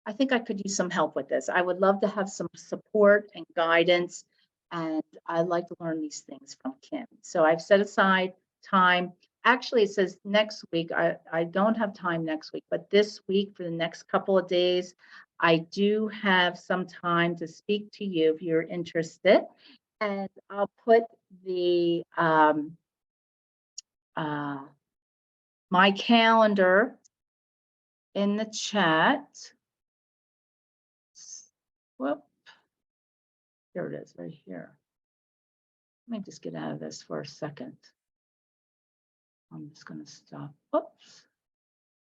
I think I could use some help with this. I would love to have some support and guidance, and I'd like to learn these things from Kim. So I've set aside time. Actually, it says next week. I don't have time next week, but this week, for the next couple of days, I do have some time to speak to you if you're interested. And I'll put the my calendar in the chat. Whoop. Here it is, right here. Let me just get out of this for a second. I'm just going to stop. Oops.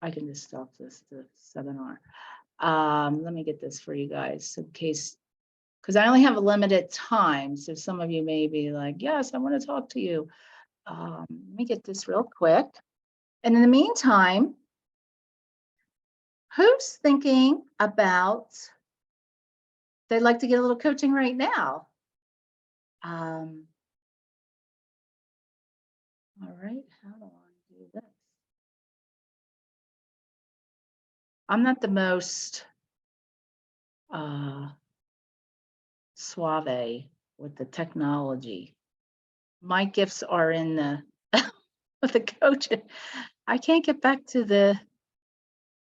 I can just stop the seminar. Let me get this for you guys in case, because I only have a limited time. So some of you may be like, yes, I want to talk to you. Let me get this real quick. And in the meantime, who's thinking about they'd like to get a little coaching right now? All right, how do I do this? I'm not the most suave with the technology. My gifts are in the with the coaching. I can't get back to the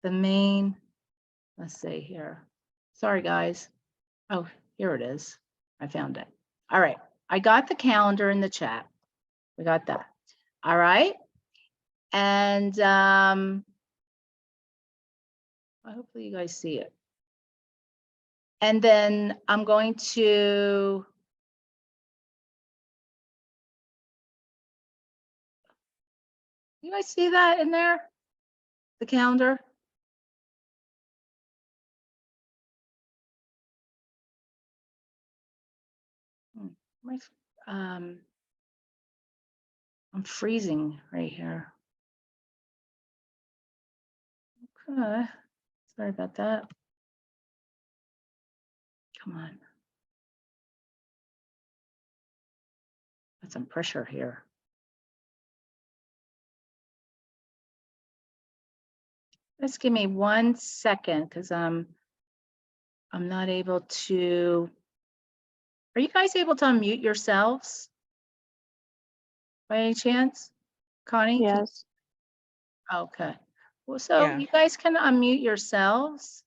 main. Let's see here. Sorry, guys. Oh, here it is. I found it. All right. I got the calendar in the chat. We got that. All right. And hopefully you guys see it. And then I'm going to you guys see that in there? The calendar? I'm freezing right here. Okay, sorry about that. Come on. Put some pressure here. Just give me 1 second because I'm not able to. Are you guys able to unmute yourselves by any chance? Connie? Yes. Okay. Well, so Yeah. you guys can unmute yourselves.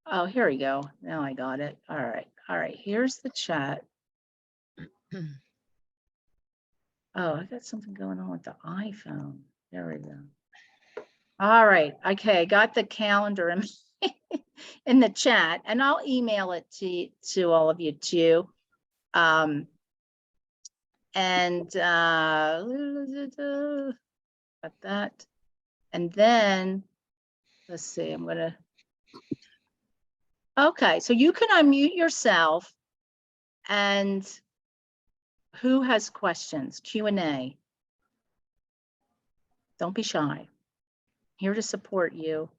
Oh, here we go. Now I got it. All right. All right. Here's the chat. Oh, I got something going on with the iPhone. There we go. All right. Okay. Got the calendar in, in the chat, and I'll email it to all of you too. And got that. And then let's see, I'm gonna. Okay, so you can unmute yourself. And who has questions? Q&A. Don't be shy. Here to support you.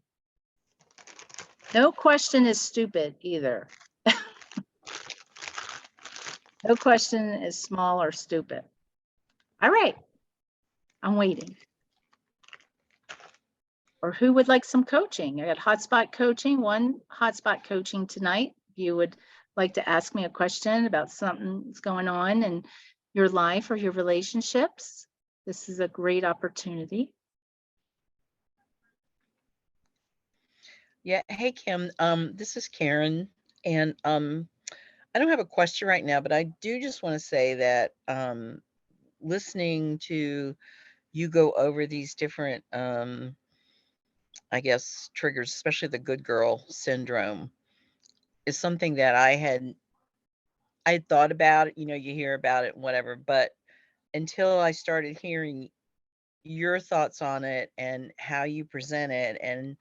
No question is stupid either. No question is small or stupid. All right, I'm waiting. Or who would like some coaching? I got hotspot coaching, 1 hotspot coaching tonight. If you would like to ask me a question about something that's going on in your life or your relationships, this is a great opportunity. Yeah. Hey, Kim. This is Karen, and I don't have a question right now, but I do just want to say that listening to you go over these different, I guess, triggers, especially the good girl syndrome, is something that I had thought about. You know, you hear about it and whatever, but until I started hearing your thoughts on it and how you present it and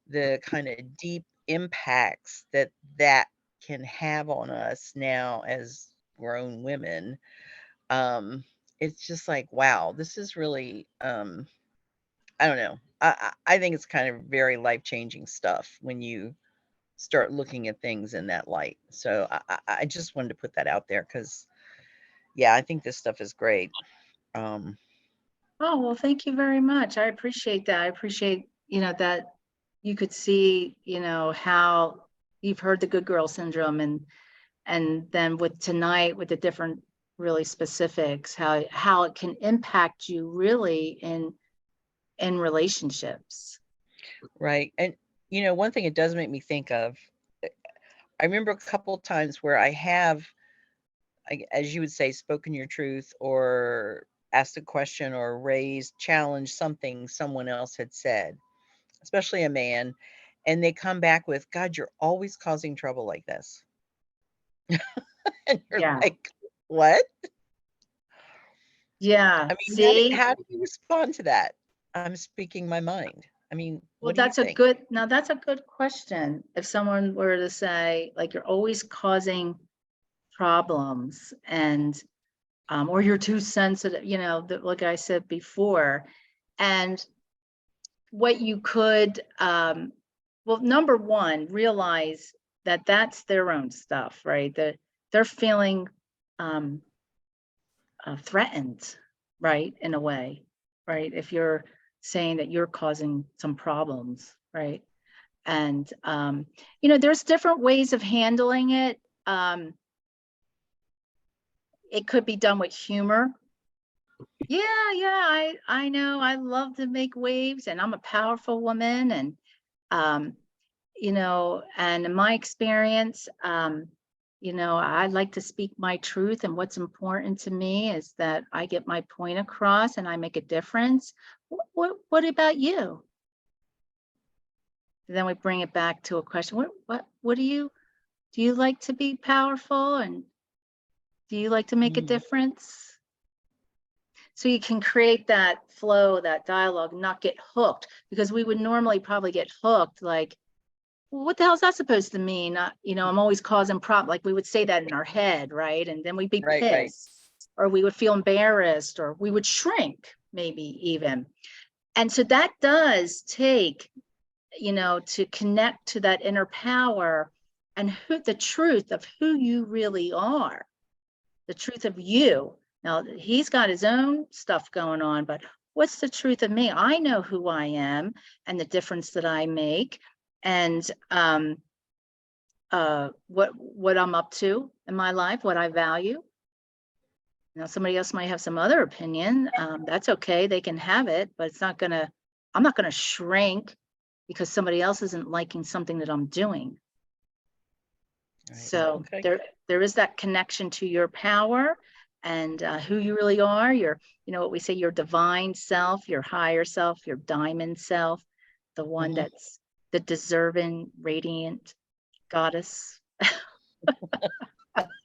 the kind of deep impacts that that can have on us now as grown women, it's just like, wow, this is really, I don't know. I think it's kind of very life-changing stuff when you start looking at things in that light. So I just wanted to put that out there because, yeah, I think this stuff is great. Um, Oh, well, thank you very much. I appreciate that. I appreciate, that you could see, how you've heard the good girl syndrome, and then with tonight with the different really specifics, how it can impact you really in relationships. right. And, one thing it does make me think of, I remember a couple of times where I have, as you would say, spoken your truth or asked a question or challenged something someone else had said, especially a man, and they come back with, God, you're always causing trouble like this. And you're Yeah. like, what? Yeah. I mean, See? how do you respond to that? I'm speaking my mind. I mean, Well, what do you that's a think? good question. If someone were to say, like, you're always causing problems, and or you're too sensitive, like I said before. And what you could, well, number one, realize that that's their own stuff, right? That they're feeling threatened, right? In a way, right? If you're saying that you're causing some problems, right? And, there's different ways of handling it. It could be done with humor. Yeah, I know. I love to make waves, and I'm a powerful woman. And, and in my experience, I like to speak my truth. And what's important to me is that I get my point across and I make a difference. What about you? Then we bring it back to a question. What do you like to be powerful, and do you like to make a difference? So you can create that flow, that dialogue, not get hooked, because we would normally probably get hooked like, well, what the hell is that supposed to mean? I'm always causing problems. Like we would say that in our head, right? And then we'd be Right. pissed, or we would feel embarrassed, or we would shrink, maybe even. And so that does take, to connect to that inner power, and the truth of who you really are, the truth of you. Now, he's got his own stuff going on, but what's the truth of me? I know who I am and the difference that I make, and what I'm up to in my life, what I value. Now, somebody else might have some other opinion. That's okay. They can have it, but I'm not gonna shrink because somebody else isn't liking something that I'm doing. Right. So Okay. there is that connection to your power and who you really are. Your, what we say, your divine self, your higher self, your diamond self, the one Mhm. that's the deserving, radiant goddess,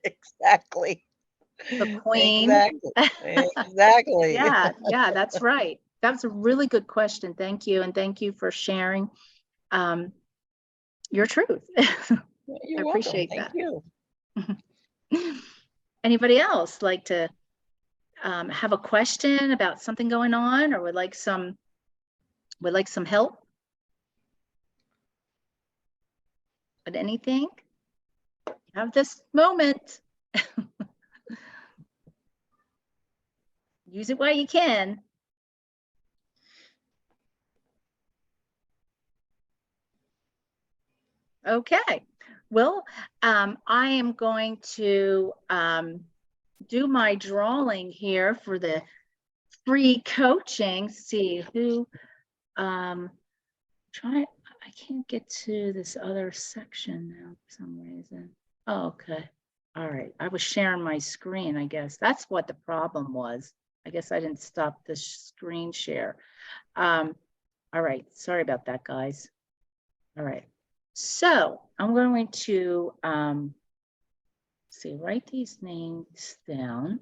Exactly. the queen. Exactly. Exactly. Yeah, that's right. That's a really good question. Thank you. And thank you for sharing your truth. I You're welcome. appreciate Thank that. you. Anybody else like to have a question about something going on, or would like some help with anything? Have this moment. Use it while you can. Okay. Well, I am going to do my drawing here for the free coaching. See who I can't get to this other section now for some reason. Oh, okay. All right. I was sharing my screen, I guess. That's what the problem was. I guess I didn't stop the screen share. All right. Sorry about that, guys. All right. So I'm going to write these names down.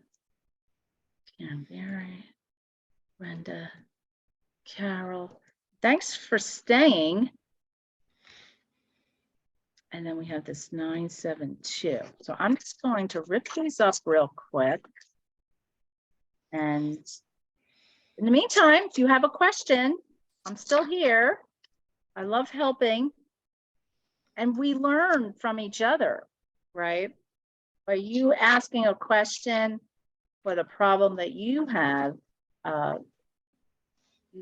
Mary, Brenda, Carol. Thanks for staying. And then we have this 972. So I'm just going to rip these up real quick. And in the meantime, if you have a question, I'm still here. I love helping. And we learn from each other, right? By you asking a question for the problem that you have, you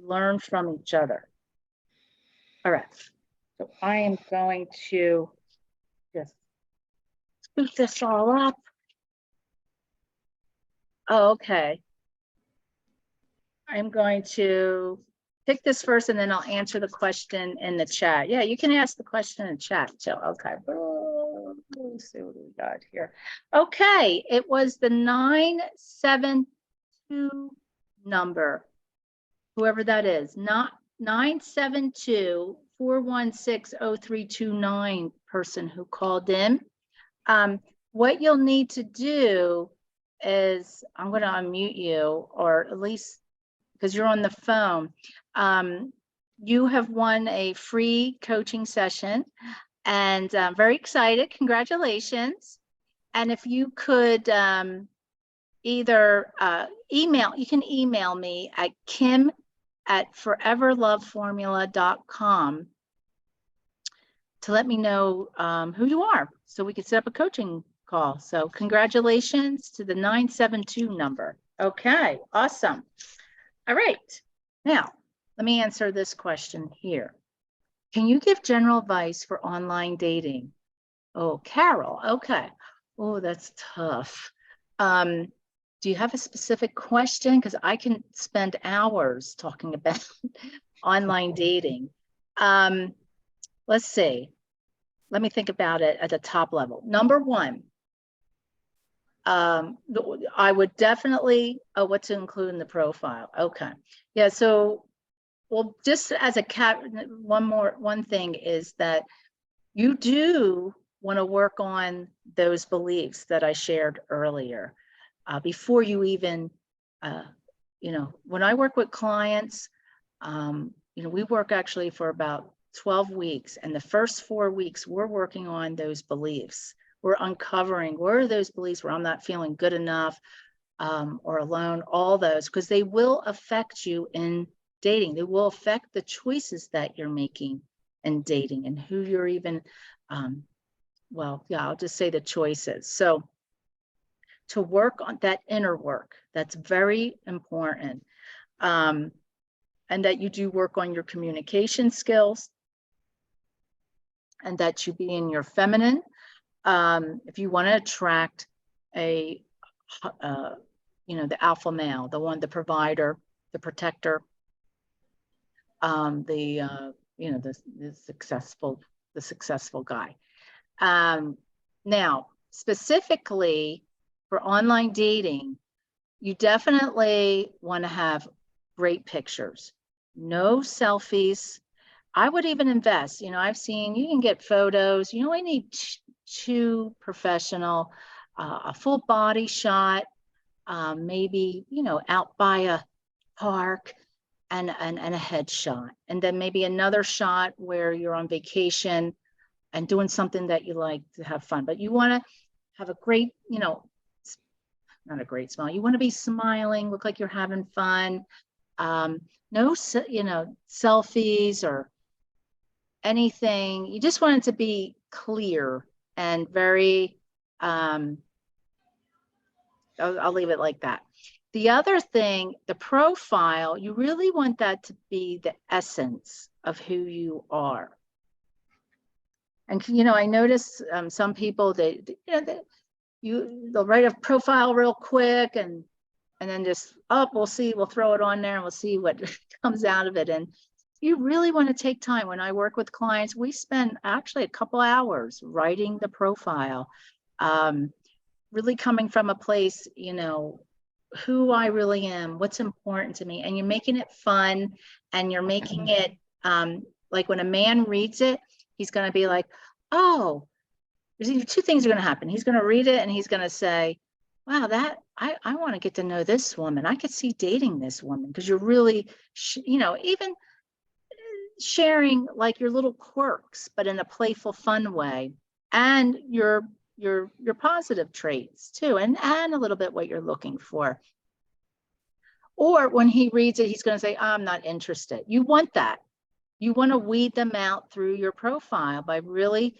learn from each other. All right. So I am going to just scoop this all up. Oh, okay. I'm going to pick this first and then I'll answer the question in the chat. Yeah, you can ask the question in chat too. Okay. Let's see what we got here. Okay, it was the 972 number, whoever that is, not 972-416-0329 person who called in. What you'll need to do is I'm going to unmute you, or at least because you're on the phone. You have won a free coaching session, and I'm very excited. Congratulations. And if you could either you can email me at kim@foreverloveformula.com to let me know who you are so we could set up a coaching call. So congratulations to the 972 number. Okay, awesome. All right, now let me answer this question here. Can you give general advice for online dating? Oh, Carol, okay. Oh, that's tough. Do you have a specific question? Because I can spend hours talking about online dating. Let's see. Let me think about it at the top level. Number one, I would definitely, what to include in the profile. Okay. Yeah, so, well, just as a one thing is that you do want to work on those beliefs that I shared earlier before you even, when I work with clients, we work actually for about 12 weeks. And the first 4 weeks, we're working on those beliefs. We're uncovering where are those beliefs where I'm not feeling good enough or alone, all those, because they will affect you in dating. They will affect the choices that you're making in dating and who you're even well, yeah, I'll just say the choices. So to work on that inner work, that's very important. And that you do work on your communication skills, and that you be in your feminine. If you want to attract the alpha male, the provider, the protector, the successful guy. Now, specifically for online dating, you definitely want to have great pictures, no selfies. I would even invest, I've seen you can get photos, you only need two professional, a full body shot, maybe, out by a park, and a headshot. And then maybe another shot where you're on vacation and doing something that you like to have fun. But you want to have a great, not a great smile. You want to be smiling, look like you're having fun. No, selfies or anything. You just want it to be clear and very, I'll leave it like that. The other thing, the profile, you really want that to be the essence of who you are. And, I notice some people, they'll write a profile real quick and then just, we'll throw it on there and we'll see what comes out of it. And you really want to take time. When I work with clients, we spend actually a couple hours writing the profile, really coming from a place, who I really am, what's important to me. And you're making it fun, and you're making it like when a man reads it, he's going to be like, oh, there's two things are going to happen. He's going to read it and he's going to say, wow, I want to get to know this woman. I could see dating this woman, because you're really, even sharing like your little quirks, but in a playful, fun way, and your positive traits too, and a little bit what you're looking for. Or when he reads it, he's going to say, I'm not interested. You want that. You want to weed them out through your profile by really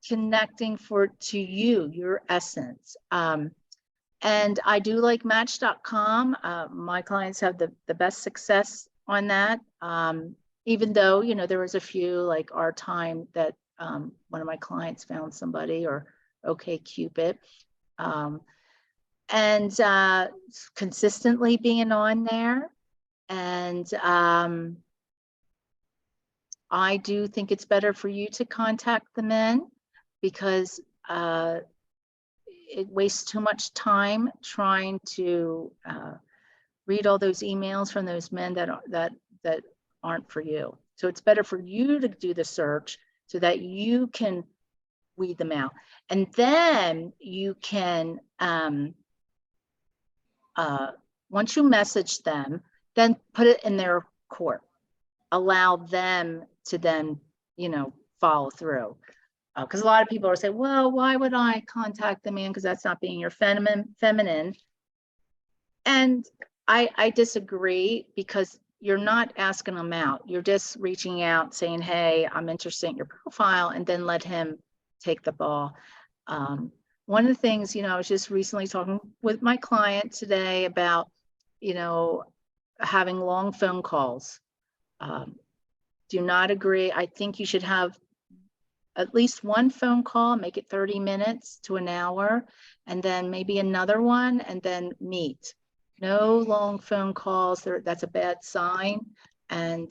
connecting to you, your essence. And I do like Match.com. My clients have the best success on that. Even though, there was a few, like Our Time, that one of my clients found somebody, or OkCupid. And consistently being on there. And I do think it's better for you to contact the men, because it wastes too much time trying to read all those emails from those men that aren't for you. So it's better for you to do the search so that you can weed them out. And then you can, once you message them, then put it in their court. Allow them to then, follow through. Because a lot of people are saying, well, why would I contact the man? Because that's not being your feminine. And I disagree, because you're not asking them out. You're just reaching out saying, hey, I'm interested in your profile, and then let him take the ball. One of the things, I was just recently talking with my client today about, having long phone calls. Do not agree. I think you should have at least one phone call, make it 30 minutes to an hour, and then maybe another one, and then meet. No long phone calls. That's a bad sign. And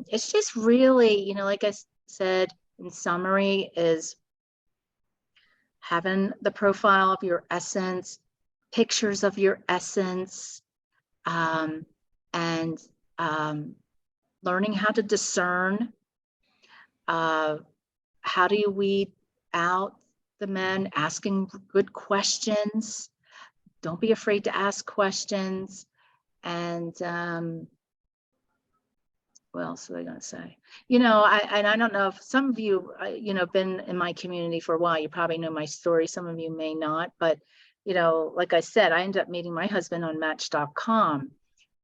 it's just really, like I said, in summary, is having the profile of your essence, pictures of your essence, and learning how to discern. How do you weed out the men? Asking good questions. Don't be afraid to ask questions. And what else was I going to say? I don't know if some of you, been in my community for a while. You probably know my story. Some of you may not. But, like I said, I ended up meeting my husband on Match.com.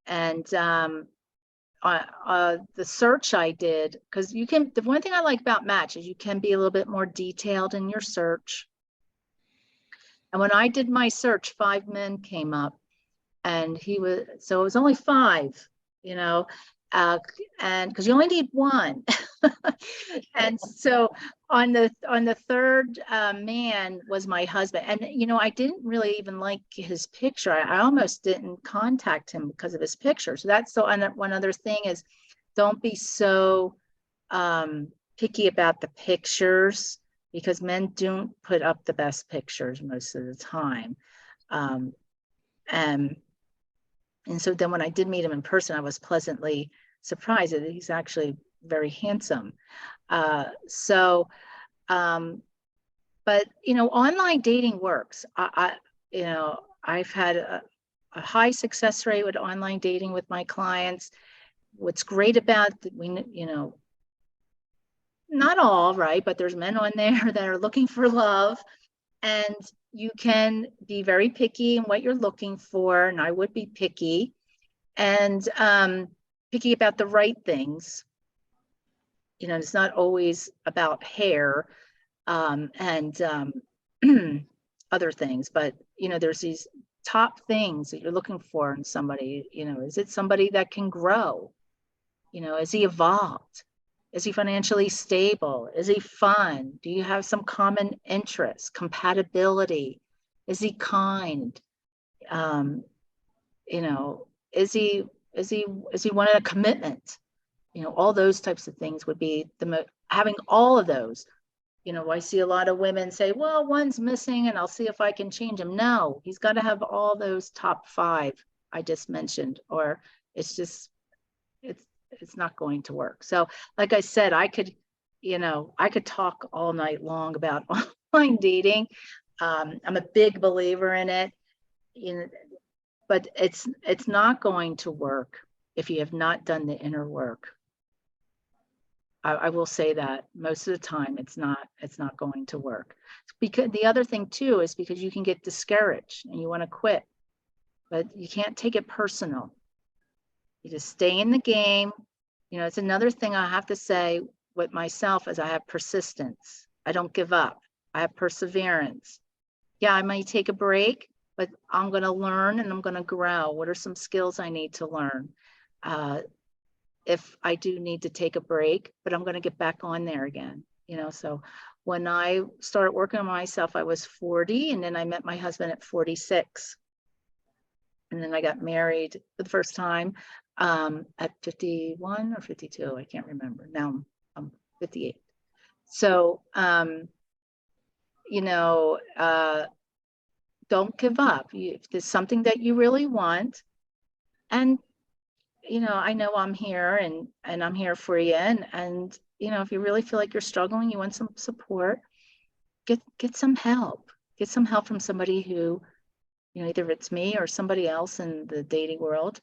And the search I did, because you can, the one thing I like about Match is you can be a little bit more detailed in your search. And when I did my search, 5 men came up, and so it was only 5, you know, and because you only need 1. And so on the third man was my husband. And, you know, I didn't really even like his picture. I almost didn't contact him because of his picture. So that's one other thing is, don't be so picky about the pictures, because men don't put up the best pictures most of the time. And so then when I did meet him in person, I was pleasantly surprised that he's actually very handsome. But you know, online dating works. You know, I've had a high success rate with online dating with my clients. What's great about you know, not all, right, but there's men on there that are looking for love, and you can be very picky in what you're looking for, and I would be picky, and picky about the right things. You know, it's not always about hair and other things, but, you know, there's these top things that you're looking for in somebody. You know, is it somebody that can grow? You know, is he evolved? Is he financially stable? Is he fun? Do you have some common interests, compatibility? Is he kind? You know, is he wanting a commitment? You know, all those types of things would be having all of those. You know, I see a lot of women say, well, one's missing and I'll see if I can change him. No, he's got to have all those top 5 I just mentioned, or it's just, it's not going to work. So like I said, I could talk all night long about online dating. I'm a big believer in it, you know, but it's not going to work if you have not done the inner work. I will say that most of the time it's not going to work. Because the other thing too is because you can get discouraged and you want to quit, but you can't take it personal. You just stay in the game. You know, it's another thing I have to say with myself is I have persistence. I don't give up. I have perseverance. Yeah, I might take a break, but I'm going to learn and I'm going to grow. What are some skills I need to learn? If I do need to take a break, but I'm going to get back on there again. You know, so when I started working on myself, I was 40, and then I met my husband at 46. And then I got married for the first time at 51 or 52. I can't remember. Now I'm 58. So, you know, don't give up. If there's something that you really want, and, you know, I know I'm here and I'm here for you. And, you know, if you really feel like you're struggling, you want some support, get some help. Get some help from somebody who, you know, either it's me or somebody else in the dating world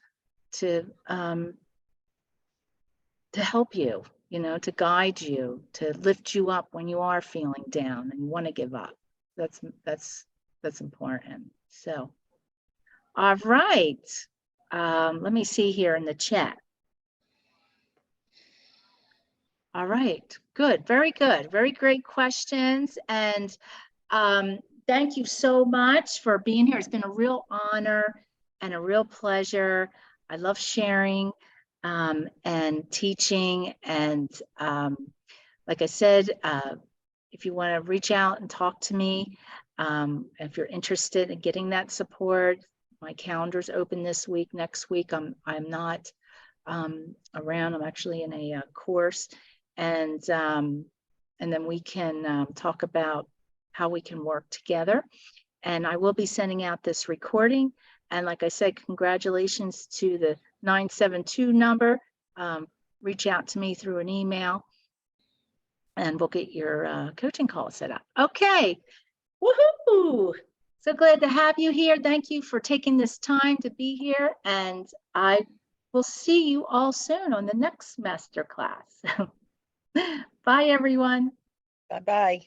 to help you, you know, to guide you, to lift you up when you are feeling down and you want to give up. That's important. So, all right. Let me see here in the chat. All right, good, very good, very great questions. And thank you so much for being here. It's been a real honor and a real pleasure. I love sharing and teaching. And like I said, if you want to reach out and talk to me, if you're interested in getting that support, my calendar's open this week. Next week, I'm not around. I'm actually in a course, and then we can talk about how we can work together. And I will be sending out this recording. And like I said, congratulations to the 972 number. Reach out to me through an email and we'll get your coaching call set up. Okay, woohoo! So glad to have you here. Thank you for taking this time to be here. And I will see you all soon on the next masterclass. Bye, everyone. Bye-bye.